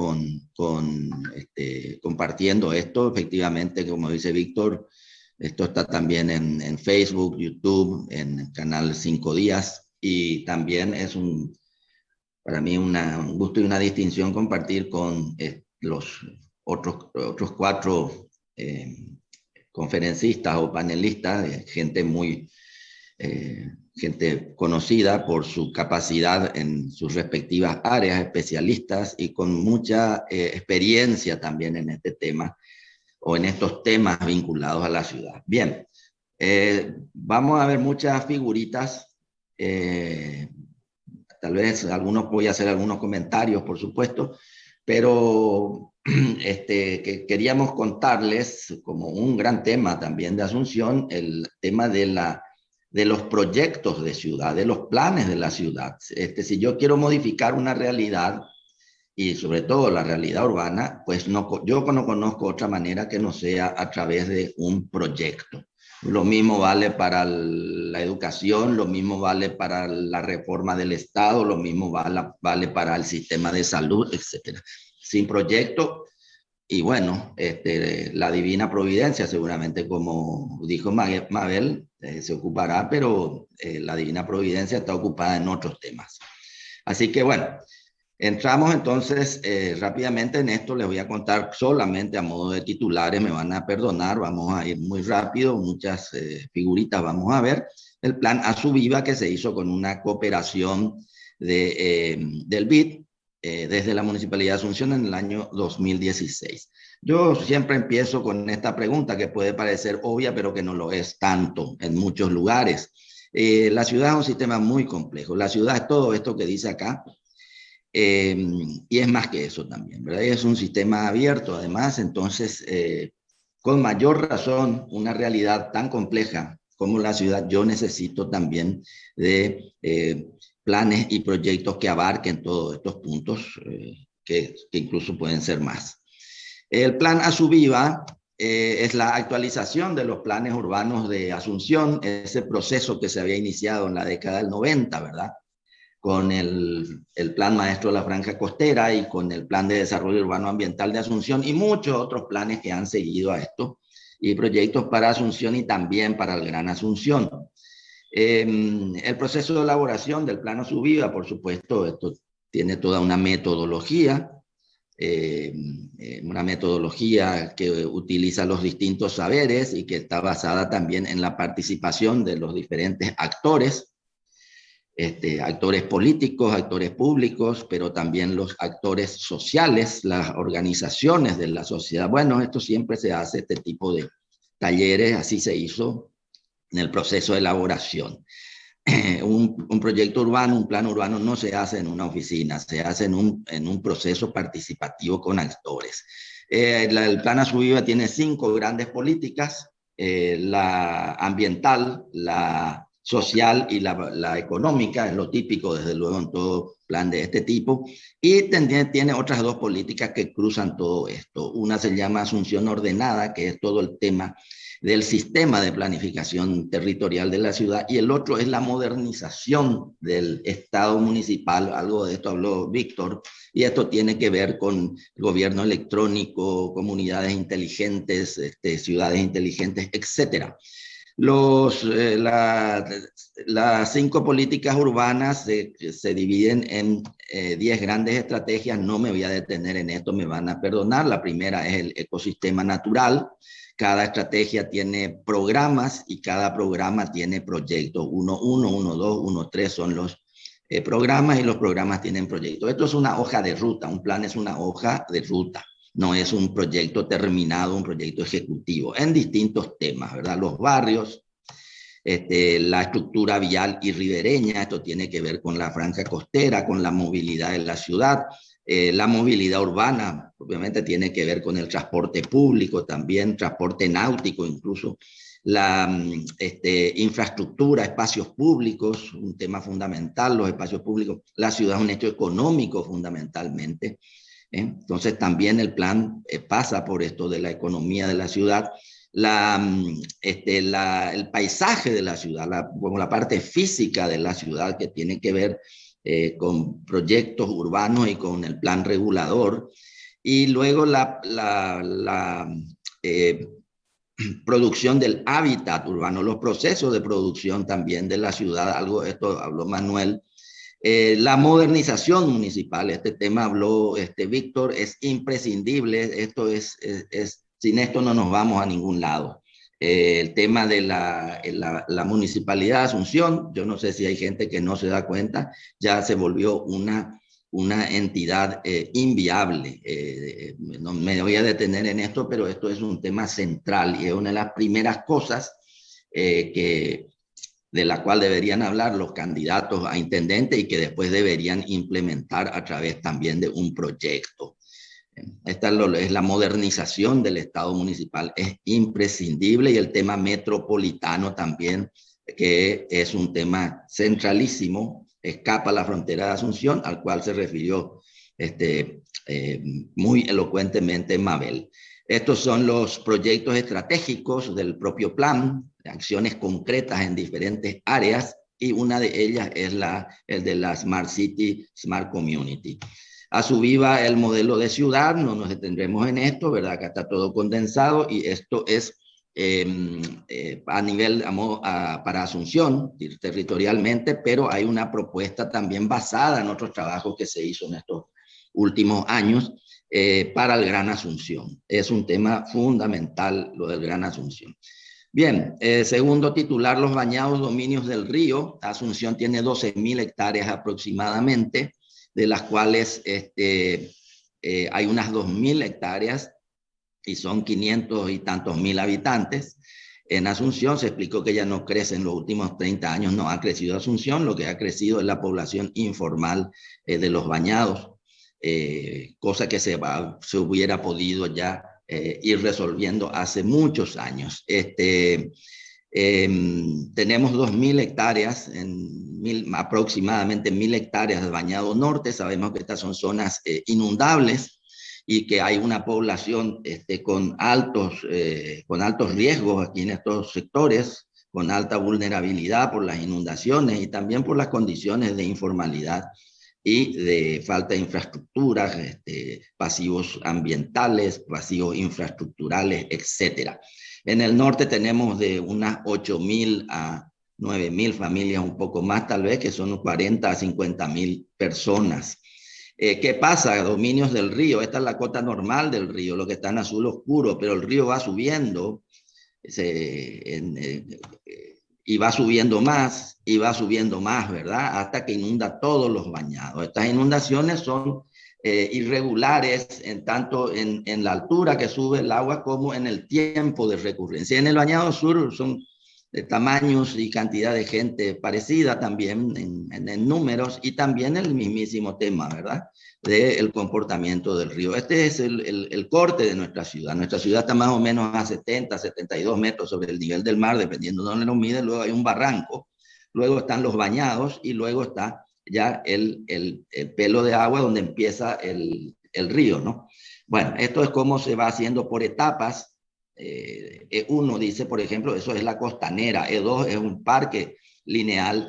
E: compartiendo esto. Efectivamente, como dice Víctor, esto está también en Facebook, YouTube, en el canal 5 Días, y también es para mí un gusto y una distinción compartir con los otros 4 conferencistas o panelistas, gente conocida por su capacidad en sus respectivas áreas, especialistas y con mucha experiencia también en este tema o en estos temas vinculados a la ciudad. Bien, vamos a ver muchas figuritas. Tal vez voy a hacer algunos comentarios, por supuesto, pero que queríamos contarles como un gran tema también de Asunción, el tema de los proyectos de ciudad, de los planes de la ciudad. Si yo quiero modificar una realidad, y sobre todo la realidad urbana, pues yo no conozco otra manera que no sea a través de un proyecto. Lo mismo vale para la educación, lo mismo vale para la reforma del Estado, lo mismo vale para el sistema de salud, etc. Sin proyecto, y bueno, la divina providencia, seguramente como dijo Mabel, se ocupará, pero la divina providencia está ocupada en otros temas. Así que bueno, entramos entonces rápidamente en esto. Les voy a contar solamente a modo de titulares, me van a perdonar, vamos a ir muy rápido, muchas figuritas vamos a ver. El plan ASUVIVA, que se hizo con una cooperación del BID desde la Municipalidad de Asunción en el año 2016. Yo siempre empiezo con esta pregunta que puede parecer obvia, pero que no lo es tanto en muchos lugares. La ciudad es un sistema muy complejo. La ciudad es todo esto que dice acá, y es más que eso también, ¿verdad? Es un sistema abierto, además, entonces, con mayor razón, una realidad tan compleja como la ciudad, yo necesito también de planes y proyectos que abarquen todos estos puntos, que incluso pueden ser más. El plan ASUVIVA es la actualización de los planes urbanos de Asunción, ese proceso que se había iniciado en la década del 90, ¿verdad? Con el Plan Maestro de la Franja Costera y con el Plan de Desarrollo Urbano Ambiental de Asunción y muchos otros planes que han seguido a esto, y proyectos para Asunción y también para el Gran Asunción. El proceso de elaboración del Plan ASUVIVA, por supuesto, esto tiene toda una metodología que utiliza los distintos saberes y que está basada también en la participación de los diferentes actores, actores políticos, actores públicos, pero también los actores sociales, las organizaciones de la sociedad. Bueno, esto siempre se hace, este tipo de talleres, así se hizo en el proceso de elaboración. Un proyecto urbano, un plan urbano no se hace en una oficina, se hace en un proceso participativo con actores. El plan ASUVIVA tiene 5 grandes políticas, la ambiental, la social y la económica, es lo típico desde luego en todo plan de este tipo, y tiene otras 2 políticas que cruzan todo esto. Una se llama Asunción Ordenada, que es todo el tema del sistema de planificación territorial de la ciudad, y el otro es la modernización del Estado municipal. Algo de esto habló Víctor, y esto tiene que ver con el gobierno electrónico, comunidades inteligentes, ciudades inteligentes, etcétera. Las 5 políticas urbanas se dividen en 10 grandes estrategias. No me voy a detener en esto, me van a perdonar. La primera es el ecosistema natural. Cada estrategia tiene programas y cada programa tiene proyectos. 1.1, 1.2, 1.3 son los programas, y los programas tienen proyectos. Esto es una hoja de ruta. Un plan es una hoja de ruta. No es un proyecto terminado, un proyecto ejecutivo, en distintos temas, ¿verdad? Los barrios, la estructura vial y ribereña, esto tiene que ver con la franja costera, con la movilidad en la ciudad. La movilidad urbana, obviamente, tiene que ver con el transporte público, también transporte náutico, incluso la infraestructura, espacios públicos, un tema fundamental, los espacios públicos. La ciudad es un hecho económico fundamentalmente. Entonces también el plan pasa por esto de la economía de la ciudad, el paisaje de la ciudad, como la parte física de la ciudad, que tiene que ver con proyectos urbanos y con el plan regulador, y luego la producción del hábitat urbano, los procesos de producción también de la ciudad. Algo de esto habló Manuel. La modernización municipal, este tema habló Víctor, es imprescindible. Esto sin esto no nos vamos a ningún lado. El tema de la Municipalidad de Asunción, yo no sé si hay gente que no se da cuenta, ya se volvió una entidad inviable. No me voy a detener en esto, pero esto es un tema central y es una de las primeras cosas de la cual deberían hablar los candidatos a intendente y que después deberían implementar a través también de un proyecto. Esta es la modernización del Estado municipal, es imprescindible, y el tema metropolitano también, que es un tema centralísimo, escapa la frontera de Asunción, al cual se refirió muy elocuentemente Mabel. Estos son los proyectos estratégicos del propio plan, acciones concretas en diferentes áreas, y una de ellas es el de la Smart City, Smart Community. A su viva el modelo de ciudad, no nos detendremos en esto, ¿verdad? Acá está todo condensado y esto es a nivel para Asunción, territorialmente, pero hay una propuesta también basada en otros trabajos que se hizo en estos últimos años para el Gran Asunción. Es un tema fundamental lo del Gran Asunción. Bien, segundo titular, los bañados dominios del río. Asunción tiene 12.000 hectáreas aproximadamente, de las cuales hay unas 2.000 hectáreas y son 500 y tantos mil habitantes. En Asunción se explicó que ya no crece en los últimos 30 años, no ha crecido Asunción, lo que ha crecido es la población informal de los bañados, cosa que se hubiera podido ya ir resolviendo hace muchos años. Tenemos 2.000 hectáreas, aproximadamente 1.000 hectáreas de bañado norte. Sabemos que estas son zonas inundables y que hay una población con altos riesgos aquí en estos sectores, con alta vulnerabilidad por las inundaciones y también por las condiciones de informalidad y de falta de infraestructuras, pasivos ambientales, pasivos infraestructurales, etc. En el norte tenemos de unas 8.000 a 9.000 familias, un poco más tal vez, que son 40 a 50.000 personas. ¿Qué pasa? Dominios del río. Esta es la cota normal del río, lo que está en azul oscuro, pero el río va subiendo y va subiendo más, ¿verdad? Hasta que inunda todos los bañados. Estas inundaciones son irregulares tanto en la altura que sube el agua como en el tiempo de recurrencia. En el bañado sur son de tamaños y cantidad de gente parecida también en números, y también el mismísimo tema, ¿verdad?, del comportamiento del río. Este es el corte de nuestra ciudad. Nuestra ciudad está más o menos a 70, 72 metros sobre el nivel del mar, dependiendo de dónde lo mide. Luego hay un barranco, luego están los bañados y luego está ya el pelo de agua donde empieza el río, ¿no? Bueno, esto es cómo se va haciendo por etapas. E1 dice, por ejemplo, eso es la costanera. E2 es un parque lineal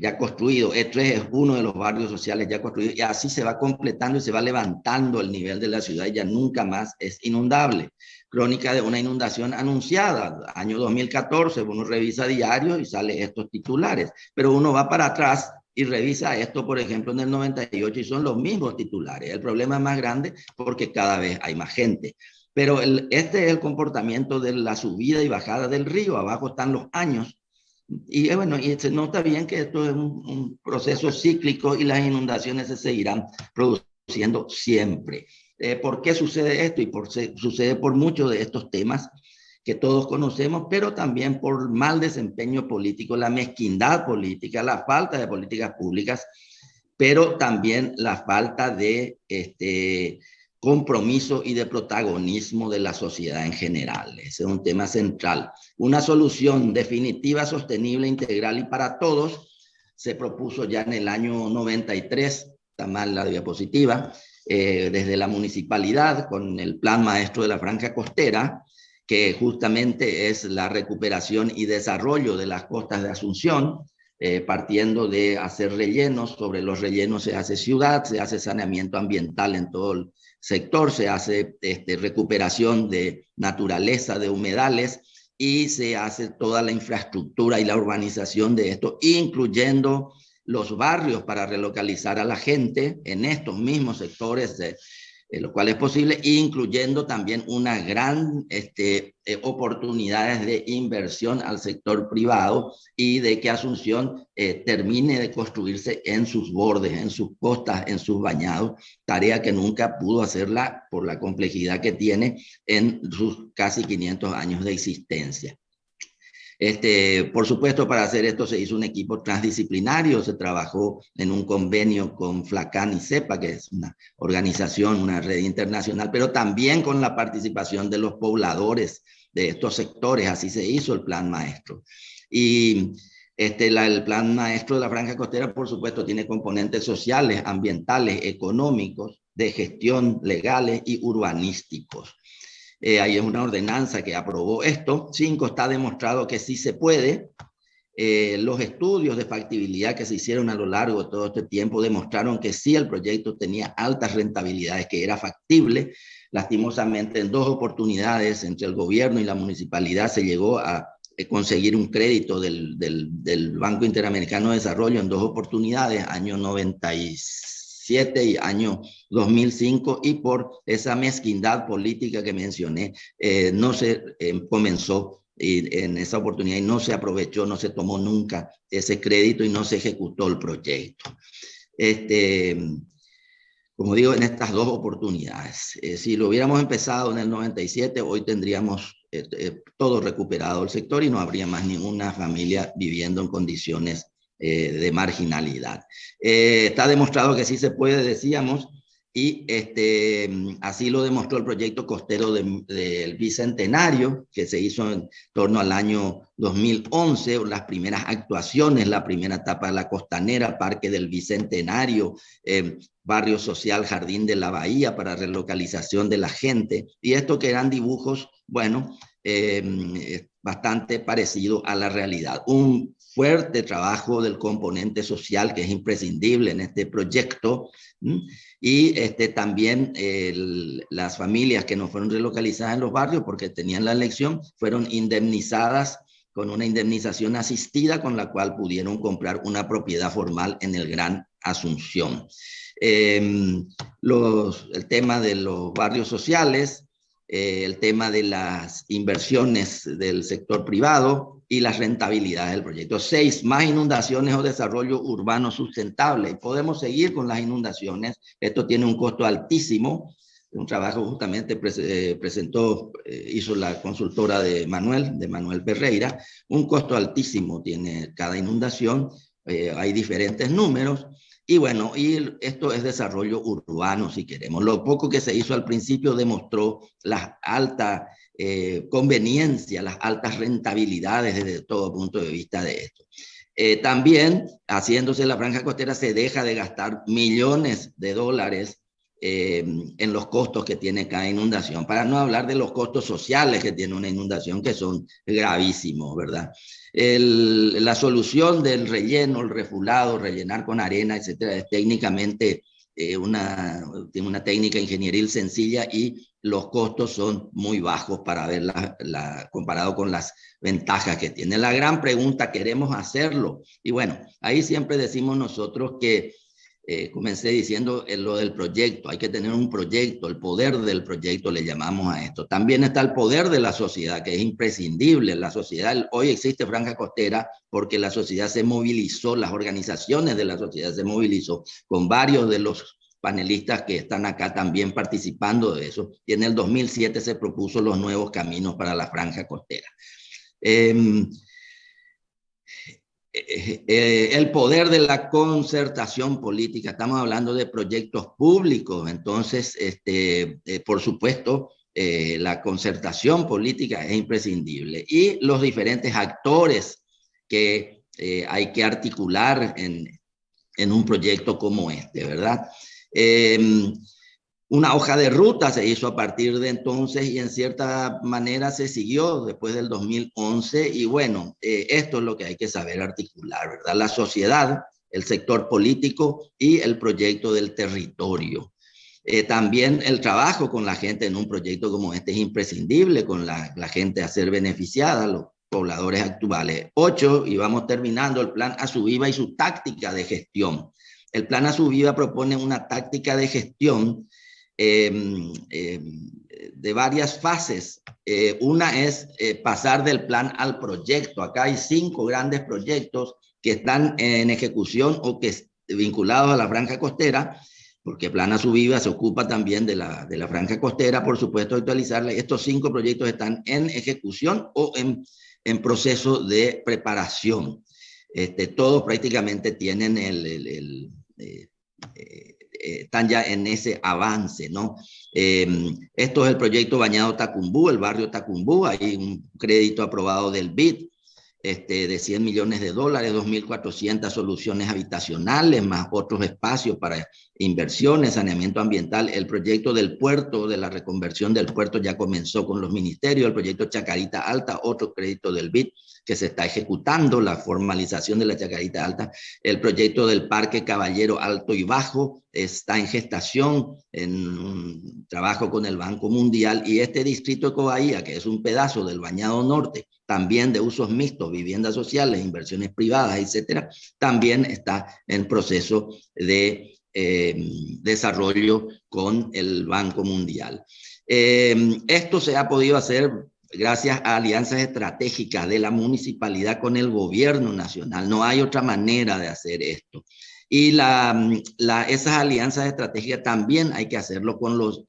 E: ya construido. E3 es uno de los barrios sociales ya construidos, y así se va completando y se va levantando el nivel de la ciudad y ya nunca más es inundable. Crónica de una inundación anunciada, año 2014, uno revisa diario y sale estos titulares, pero uno va para atrás y revisa esto, por ejemplo, en el 98 y son los mismos titulares. El problema es más grande porque cada vez hay más gente. Pero este es el comportamiento de la subida y bajada del río. Abajo están los años. Y bueno, y se nota bien que esto es un proceso cíclico y las inundaciones se seguirán produciendo siempre. ¿Por qué sucede esto? Sucede por muchos de estos temas que todos conocemos, pero también por mal desempeño político, la mezquindad política, la falta de políticas públicas, pero también la falta de compromiso y de protagonismo de la sociedad en general. Ese es un tema central. Una solución definitiva, sostenible, integral y para todos se propuso ya en el año 93, está mal la diapositiva, desde la municipalidad con el Plan Maestro de la Franja Costera, que justamente es la recuperación y desarrollo de las costas de Asunción, partiendo de hacer rellenos. Sobre los rellenos se hace ciudad, se hace saneamiento ambiental en todo el sector, se hace recuperación de naturaleza, de humedales, y se hace toda la infraestructura y la urbanización de esto, incluyendo los barrios para relocalizar a la gente en estos mismos sectores, lo cual es posible, incluyendo también una gran oportunidades de inversión al sector privado y de que Asunción termine de construirse en sus bordes, en sus costas, en sus bañados, tarea que nunca pudo hacerla por la complejidad que tiene en sus casi 500 años de existencia. Por supuesto, para hacer esto se hizo un equipo transdisciplinario, se trabajó en un convenio con FLACAN y CEPA, que es una organización, una red internacional, pero también con la participación de los pobladores de estos sectores. Así se hizo el Plan Maestro. Y el Plan Maestro de la Franja Costera, por supuesto, tiene componentes sociales, ambientales, económicos, de gestión legales y urbanísticos. Hay una ordenanza que aprobó esto. 5, está demostrado que sí se puede. Los estudios de factibilidad que se hicieron a lo largo de todo este tiempo demostraron que sí, el proyecto tenía altas rentabilidades, que era factible. Lastimosamente, en 2 oportunidades entre el gobierno y la municipalidad se llegó a conseguir un crédito del Banco Interamericano de Desarrollo en 2 oportunidades, año 97 y año 2005, y por esa mezquindad política que mencioné, no se comenzó en esa oportunidad y no se aprovechó, no se tomó nunca ese crédito y no se ejecutó el proyecto. Como digo, en estas 2 oportunidades. Si lo hubiéramos empezado en el 97, hoy tendríamos todo recuperado el sector y no habría más ninguna familia viviendo en condiciones de marginalidad. Está demostrado que sí se puede, decíamos, y así lo demostró el proyecto costero del Bicentenario, que se hizo en torno al año 2011, las primeras actuaciones, la primera etapa de la Costanera, Parque del Bicentenario, Barrio Social, Jardín de la Bahía para relocalización de la gente, y esto que eran dibujos, bueno, bastante parecido a la realidad. Un fuerte trabajo del componente social que es imprescindible en este proyecto, y también las familias que no fueron relocalizadas en los barrios porque tenían la elección fueron indemnizadas con una indemnización asistida con la cual pudieron comprar una propiedad formal en el Gran Asunción. El tema de los barrios sociales, el tema de las inversiones del sector privado y las rentabilidades del proyecto. 6, más inundaciones o desarrollo urbano sustentable. Y podemos seguir con las inundaciones. Esto tiene un costo altísimo. Un trabajo justamente hizo la consultora de Manuel Ferreira. Un costo altísimo tiene cada inundación. Hay diferentes números. Y bueno, y esto es desarrollo urbano, si queremos. Lo poco que se hizo al principio demostró la alta conveniencia, las altas rentabilidades desde todo punto de vista de esto. También, haciéndose la franja costera, se deja de gastar millones de dólares en los costos que tiene cada inundación, para no hablar de los costos sociales que tiene una inundación, que son gravísimos, ¿verdad? La solución del relleno, el refulado, rellenar con arena, etcétera, es técnicamente tiene una técnica ingenieril sencilla y los costos son muy bajos para ver comparado con las ventajas que tiene. La gran pregunta, ¿queremos hacerlo? Y bueno, ahí siempre decimos nosotros que comencé diciendo lo del proyecto, hay que tener un proyecto, el poder del proyecto le llamamos a esto. También está el poder de la sociedad, que es imprescindible. La sociedad, hoy existe franja costera porque la sociedad se movilizó, las organizaciones de la sociedad se movilizó, con varios de los panelistas que están acá también participando de eso, y en el 2007 se propuso los nuevos caminos para la franja costera. El poder de la concertación política, estamos hablando de proyectos públicos, entonces, por supuesto, la concertación política es imprescindible, y los diferentes actores que hay que articular en un proyecto como este, ¿verdad? Una hoja de ruta se hizo a partir de entonces y en cierta manera se siguió después del 2011, y bueno, esto es lo que hay que saber articular, ¿verdad? La sociedad, el sector político y el proyecto del territorio. También el trabajo con la gente en un proyecto como este es imprescindible, con la gente a ser beneficiada, los pobladores actuales. 8, y vamos terminando, el plan Asubiva y su táctica de gestión. El plan Asubiva propone una táctica de gestión de varias fases. Una es pasar del plan al proyecto. Acá hay 5 grandes proyectos que están en ejecución o que vinculados a la franja costera, porque Plan Asubiva se ocupa también de la franja costera, por supuesto, actualizarla. Estos 5 proyectos están en ejecución o en proceso de preparación. Todos prácticamente tienen están ya en ese avance, ¿no? Esto es el proyecto Bañado Tacumbú, el barrio Tacumbú, hay un crédito aprobado del BID. de 100 millones de dólares, 2.400 soluciones habitacionales, más otros espacios para inversiones, saneamiento ambiental. El proyecto del puerto, de la reconversión del puerto, ya comenzó con los ministerios. El proyecto Chacarita Alta, otro crédito del BID que se está ejecutando, la formalización de la Chacarita Alta. El proyecto del Parque Caballero Alto y Bajo está en gestación, en un trabajo con el Banco Mundial. Y este distrito de Cobahía, que es un pedazo del Bañado Norte, también de usos mixtos, viviendas sociales, inversiones privadas, etcétera, también está en proceso de desarrollo con el Banco Mundial. Esto se ha podido hacer gracias a alianzas estratégicas de la municipalidad con el gobierno nacional. No hay otra manera de hacer esto. Y esas alianzas estratégicas también hay que hacerlo con los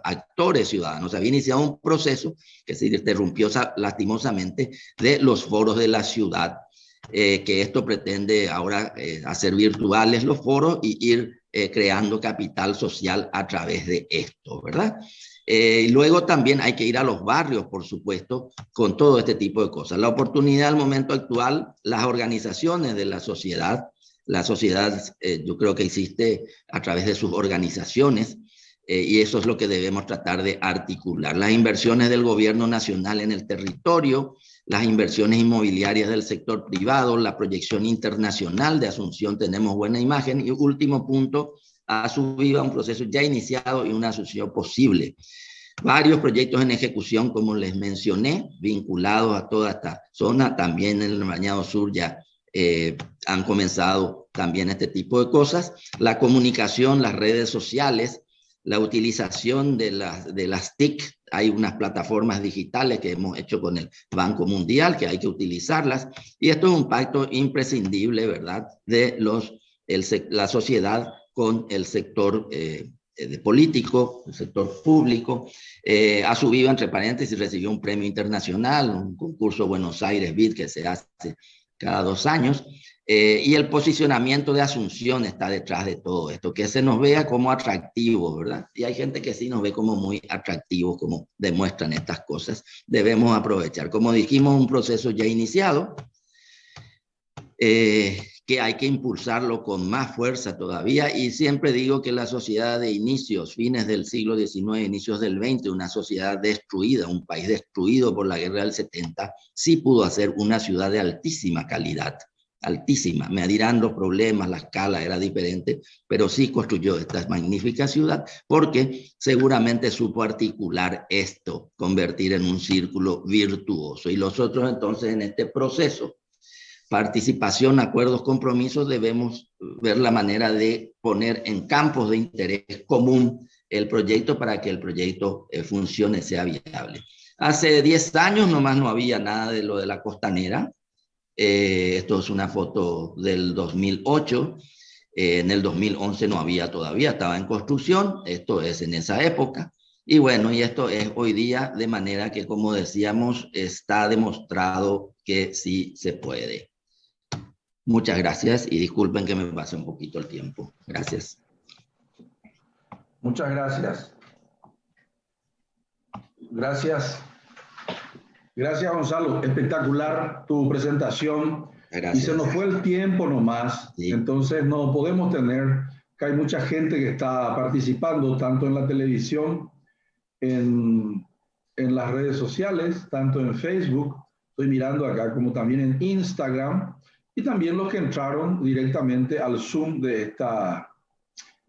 E: actores ciudadanos. Había iniciado un proceso que se interrumpió lastimosamente de los foros de la ciudad, que esto pretende ahora hacer virtuales los foros y ir creando capital social a través de esto, ¿verdad? Luego también hay que ir a los barrios, por supuesto, con todo este tipo de cosas. La oportunidad al momento actual, las organizaciones de la sociedad, yo creo que existe a través de sus organizaciones, y eso es lo que debemos tratar de articular. Las inversiones del gobierno nacional en el territorio, las inversiones inmobiliarias del sector privado, la proyección internacional de Asunción, tenemos buena imagen. Y último punto, Asubiva, un proceso ya iniciado y una Asunción posible. Varios proyectos en ejecución, como les mencioné, vinculados a toda esta zona. También en el Bañado Sur ya han comenzado también este tipo de cosas. La comunicación, las redes sociales, la utilización de las TIC. Hay unas plataformas digitales que hemos hecho con el Banco Mundial, que hay que utilizarlas. Y esto es un pacto imprescindible, ¿verdad?, de la sociedad con el sector político, el sector público. Asubiva, entre paréntesis, recibió un premio internacional, un concurso Buenos Aires BID que se hace cada 2 años, y el posicionamiento de Asunción está detrás de todo esto, que se nos vea como atractivos, ¿verdad? Y hay gente que sí nos ve como muy atractivos, como demuestran estas cosas. Debemos aprovechar. Como dijimos, un proceso ya iniciado, que hay que impulsarlo con más fuerza todavía, y siempre digo que la sociedad de inicios, fines del siglo XIX, inicios del XX, una sociedad destruida, un país destruido por la guerra del 70, sí pudo hacer una ciudad de altísima calidad, altísima. Me dirán los problemas, la escala era diferente, pero sí construyó esta magnífica ciudad porque seguramente supo articular esto, convertir en un círculo virtuoso. Y los otros entonces en este proceso, participación, acuerdos, compromisos, debemos ver la manera de poner en campos de interés común el proyecto para que el proyecto funcione, sea viable. Hace 10 años nomás no había nada de lo de la costanera. Esto es una foto del 2008. En el 2011 no había todavía, estaba en construcción. Esto es en esa época. Y bueno, y esto es hoy día, de manera que, como decíamos, está demostrado que sí se puede. Muchas gracias y disculpen que me pase un poquito el tiempo. Gracias.
A: Muchas gracias. Gracias. Gracias, Gonzalo. Espectacular tu presentación.
E: Gracias.
A: Y se nos fue el tiempo nomás. Sí. Entonces no podemos tener, que hay mucha gente que está participando, tanto en la televisión, en las redes sociales, tanto en Facebook, estoy mirando acá, como también en Instagram, y también los que entraron directamente al Zoom de esta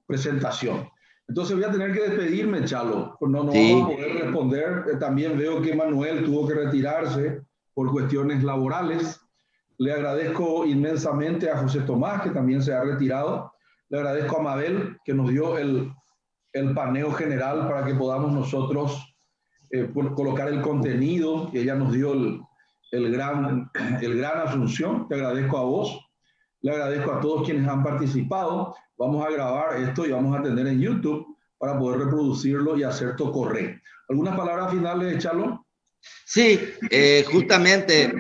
A: presentación. Entonces voy a tener que despedirme, Chalo, no sí. Vamos a poder responder. También veo que Manuel tuvo que retirarse por cuestiones laborales. Le agradezco inmensamente a José Tomás, que también se ha retirado. Le agradezco a Mabel, que nos dio el paneo general para que podamos nosotros colocar el contenido, que ella nos dio el gran Asunción. Te agradezco a vos, le agradezco a todos quienes han participado. Vamos a grabar esto y vamos a tener en YouTube para poder reproducirlo y hacer tocorre. ¿Algunas palabras finales, Chalo?
E: Sí, justamente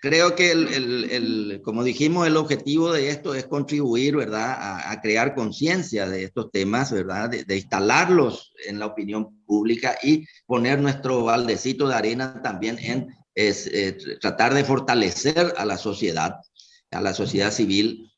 E: creo que como dijimos, el objetivo de esto es contribuir, ¿verdad?, a crear conciencia de estos temas, ¿verdad?, de instalarlos en la opinión pública y poner nuestro baldecito de arena también en es tratar de fortalecer a la sociedad civil,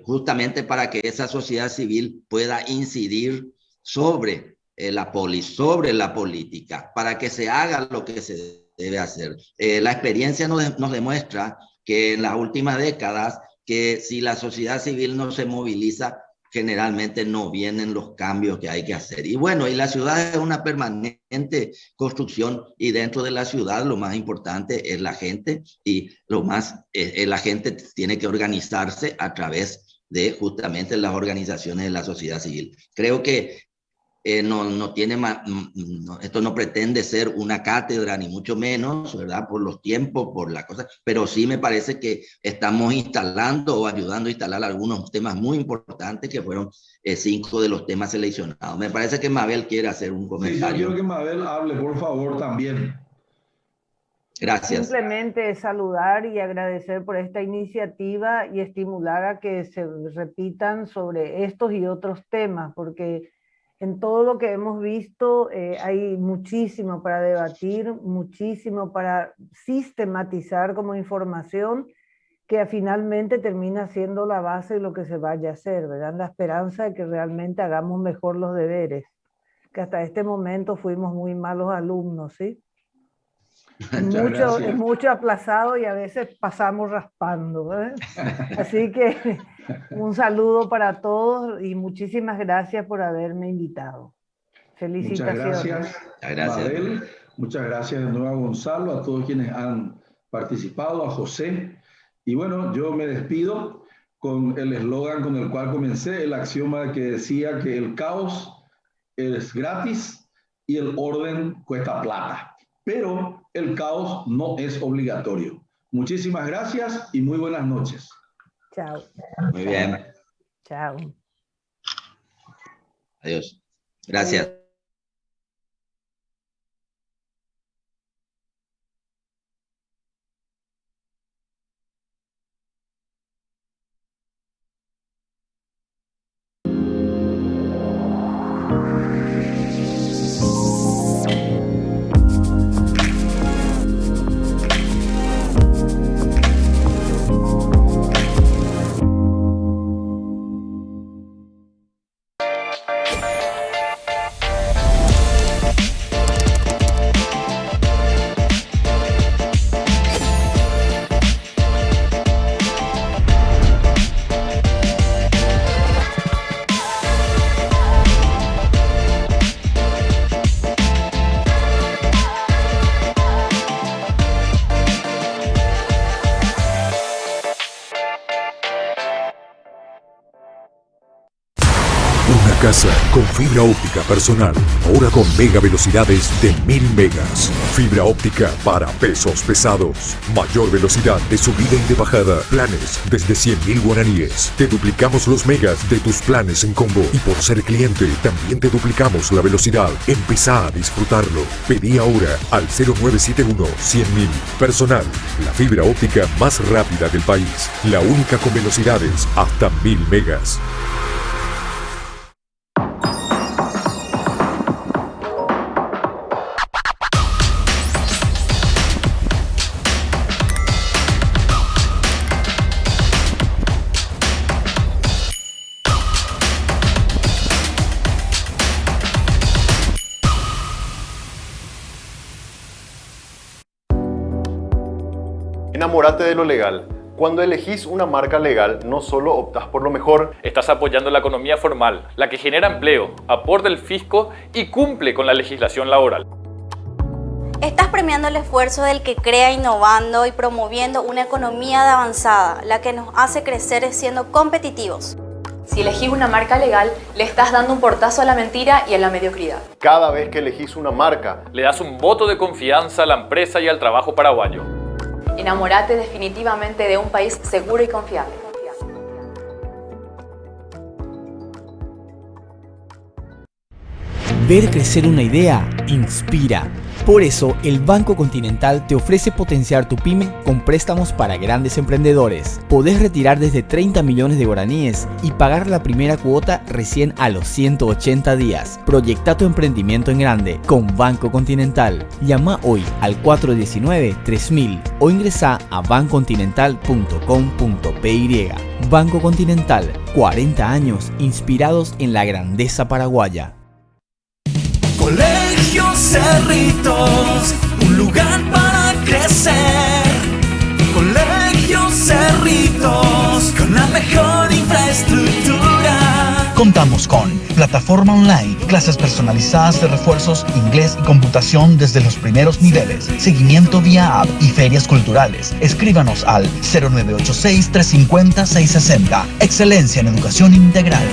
E: justamente para que esa sociedad civil pueda incidir sobre la política, para que se haga lo que se debe hacer. La experiencia nos demuestra que en las últimas décadas, que si la sociedad civil no se moviliza, generalmente no vienen los cambios que hay que hacer. Y bueno, y la ciudad es una permanente construcción, y dentro de la ciudad lo más importante es la gente, y la gente tiene que organizarse a través de justamente las organizaciones de la sociedad civil. Creo que esto no pretende ser una cátedra, ni mucho menos, ¿verdad? Por los tiempos, por la cosa, pero sí me parece que estamos instalando o ayudando a instalar algunos temas muy importantes, que fueron 5 de los temas seleccionados. Me parece que Mabel quiere hacer un comentario.
A: Sí, yo quiero que Mabel hable, por favor, también.
E: Gracias.
B: Simplemente saludar y agradecer por esta iniciativa y estimular a que se repitan sobre estos y otros temas, porque en todo lo que hemos visto hay muchísimo para debatir, muchísimo para sistematizar como información, que finalmente termina siendo la base de lo que se vaya a hacer, ¿verdad? La esperanza de que realmente hagamos mejor los deberes, que hasta este momento fuimos muy malos alumnos, ¿sí? Es mucho aplazado y a veces pasamos raspando, ¿eh? Así que un saludo para todos y muchísimas gracias por haberme invitado. Felicitaciones.
A: Muchas gracias, Mabel. Muchas gracias de nuevo a Gonzalo, a todos quienes han participado, a José. Y bueno, yo me despido con el eslogan con el cual comencé, el axioma que decía que el caos es gratis y el orden cuesta plata. Pero el caos no es obligatorio. Muchísimas gracias y muy buenas noches.
B: Chao.
E: Muy bien.
B: Chao.
E: Adiós. Gracias.
G: Casa con fibra óptica personal, ahora con mega velocidades de 1000 megas. Fibra óptica para pesos pesados. Mayor velocidad de subida y de bajada. Planes desde 100.000 guaraníes. Te duplicamos los megas de tus planes en combo. Y por ser cliente, también te duplicamos la velocidad. Empezá a disfrutarlo. Pedí ahora al 0971-100.000. Personal, la fibra óptica más rápida del país. La única con velocidades hasta 1000 megas.
H: Enamórate de lo legal. Cuando elegís una marca legal, no solo optás por lo mejor,
I: estás apoyando la economía formal, la que genera empleo, aporta el fisco y cumple con la legislación laboral.
J: Estás premiando el esfuerzo del que crea innovando y promoviendo una economía de avanzada, la que nos hace crecer siendo competitivos.
K: Si elegís una marca legal, le estás dando un portazo a la mentira y a la mediocridad.
H: Cada vez que elegís una marca,
I: le das un voto de confianza a la empresa y al trabajo paraguayo.
K: Enamórate definitivamente de un país seguro y confiable.
L: Ver crecer una idea inspira. Por eso, el Banco Continental te ofrece potenciar tu pyme con préstamos para grandes emprendedores. Podés retirar desde 30 millones de guaraníes y pagar la primera cuota recién a los 180 días. Proyecta tu emprendimiento en grande con Banco Continental. Llama hoy al 419-3000 o ingresa a bancocontinental.com.py. Banco Continental, 40 años inspirados en la grandeza paraguaya.
M: Colegio Cerritos, un lugar para crecer. Colegio Cerritos, con la mejor infraestructura.
N: Contamos con plataforma online, clases personalizadas de refuerzos, inglés y computación desde los primeros niveles, seguimiento vía app y ferias culturales. Escríbanos al 0986-350-660. Excelencia en educación integral.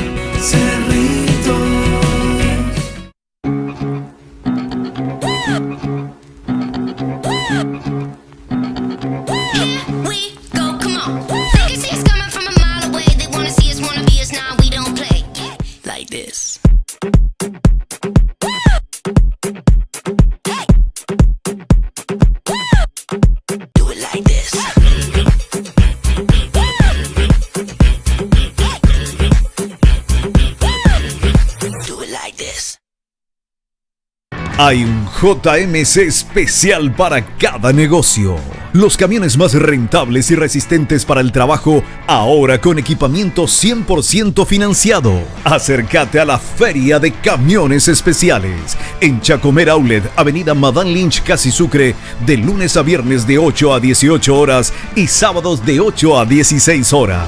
O: Hay un JMC especial para cada negocio. Los camiones más rentables y resistentes para el trabajo, ahora con equipamiento 100% financiado. Acércate a la Feria de Camiones Especiales en Chacomer Outlet, Avenida Madame Lynch, Casi Sucre, de lunes a viernes de 8 a 18 horas y sábados de 8 a 16 horas.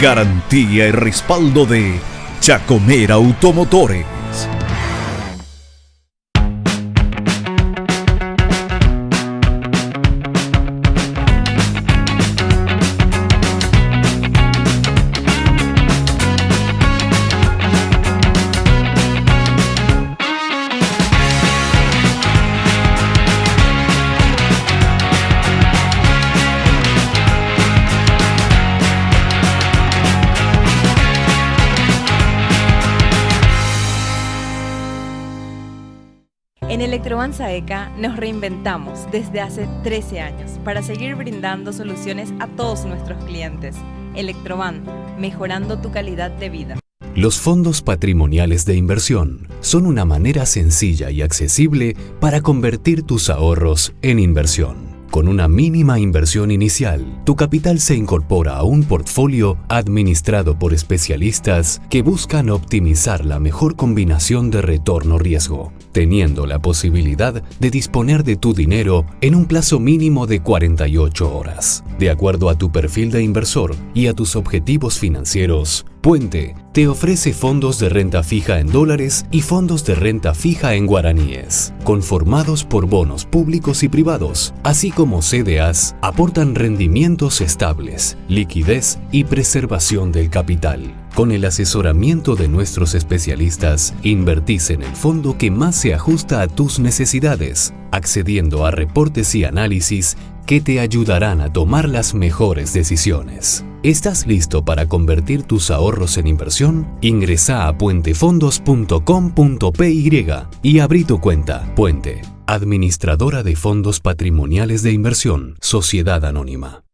O: Garantía y respaldo de Chacomer Automotores.
P: En Electroban Saeca nos reinventamos desde hace 13 años para seguir brindando soluciones a todos nuestros clientes. Electroban, mejorando tu calidad de vida.
Q: Los fondos patrimoniales de inversión son una manera sencilla y accesible para convertir tus ahorros en inversión. Con una mínima inversión inicial, tu capital se incorpora a un portfolio administrado por especialistas que buscan optimizar la mejor combinación de retorno-riesgo, teniendo la posibilidad de disponer de tu dinero en un plazo mínimo de 48 horas. De acuerdo a tu perfil de inversor y a tus objetivos financieros, Puente te ofrece fondos de renta fija en dólares y fondos de renta fija en guaraníes, conformados por bonos públicos y privados, así como CDAs, aportan rendimientos estables, liquidez y preservación del capital. Con el asesoramiento de nuestros especialistas, invertís en el fondo que más se ajusta a tus necesidades, accediendo a reportes y análisis que te ayudarán a tomar las mejores decisiones. ¿Estás listo para convertir tus ahorros en inversión? Ingresa a puentefondos.com.py y abrí tu cuenta. Puente, administradora de fondos patrimoniales de inversión, Sociedad Anónima.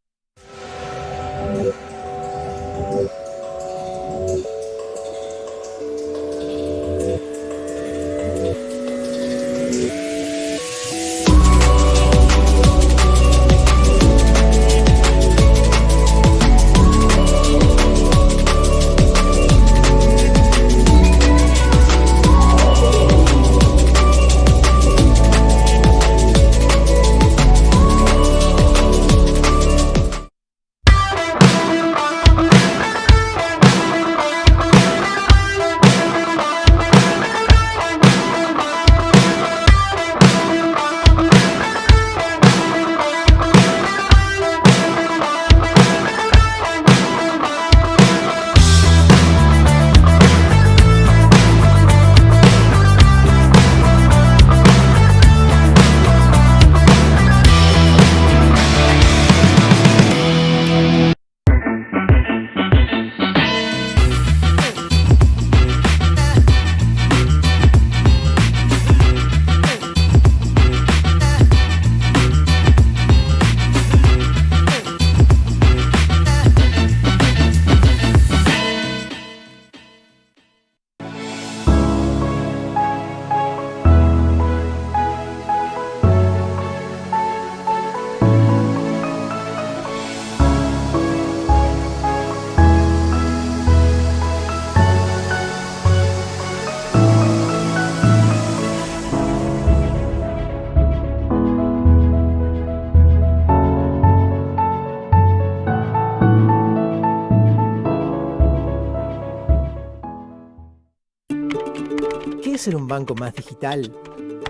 R: ser un banco más digital?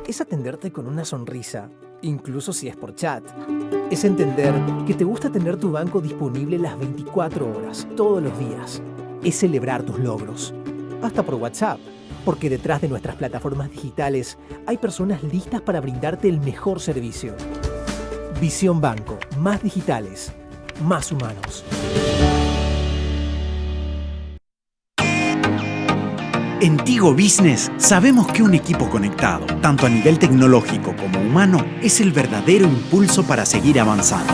R: Es atenderte con una sonrisa, incluso si es por chat. Es entender que te gusta tener tu banco disponible las 24 horas, todos los días. Es celebrar tus logros, hasta por WhatsApp, porque detrás de nuestras plataformas digitales hay personas listas para brindarte el mejor servicio. Visión Banco, más digitales, más humanos.
S: En Tigo Business sabemos que un equipo conectado, tanto a nivel tecnológico como humano, es el verdadero impulso para seguir avanzando.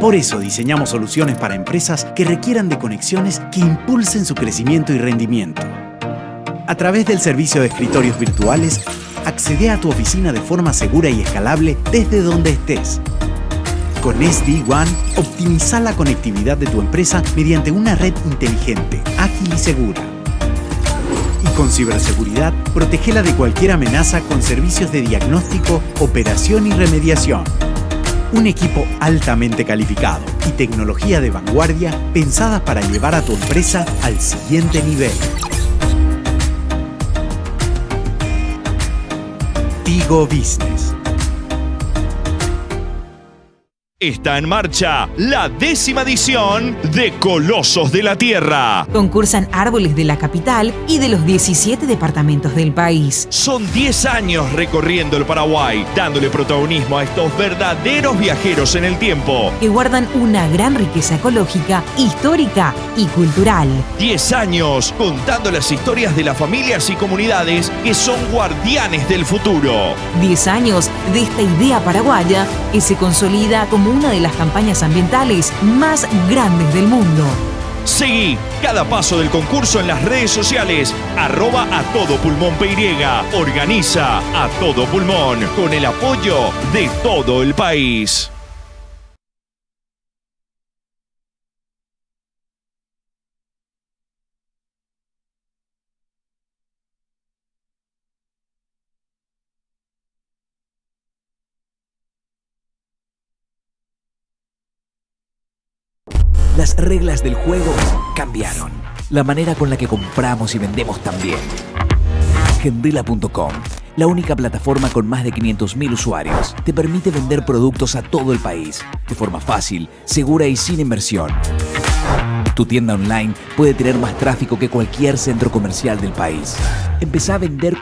S: Por eso diseñamos soluciones para empresas que requieran de conexiones que impulsen su crecimiento y rendimiento. A través del servicio de escritorios virtuales, accede a tu oficina de forma segura y escalable desde donde estés. Con SD-WAN, optimiza la conectividad de tu empresa mediante una red inteligente, ágil y segura. Y con ciberseguridad, protégela de cualquier amenaza con servicios de diagnóstico, operación y remediación. Un equipo altamente calificado y tecnología de vanguardia pensadas para llevar a tu empresa al siguiente nivel. Tigo Business.
T: Está en marcha la 10ª edición de Colosos de la Tierra.
U: Concursan árboles de la capital y de los 17 departamentos del país.
T: Son 10 años recorriendo el Paraguay, dándole protagonismo a estos verdaderos viajeros en el tiempo.
U: Que guardan una gran riqueza ecológica, histórica y cultural.
T: 10 años contando las historias de las familias y comunidades que son guardianes del futuro.
U: 10 años de esta idea paraguaya que se consolida como una de las campañas ambientales más grandes del mundo.
T: Seguí cada paso del concurso en las redes sociales, @atodopulmonpy. Organiza A Todo Pulmón, con el apoyo de todo el país.
V: Las reglas del juego cambiaron. La manera con la que compramos y vendemos también. Gendela.com, la única plataforma con más de 500.000 usuarios, te permite vender productos a todo el país, de forma fácil, segura y sin inversión. Tu tienda online puede tener más tráfico que cualquier centro comercial del país. Empezá a vender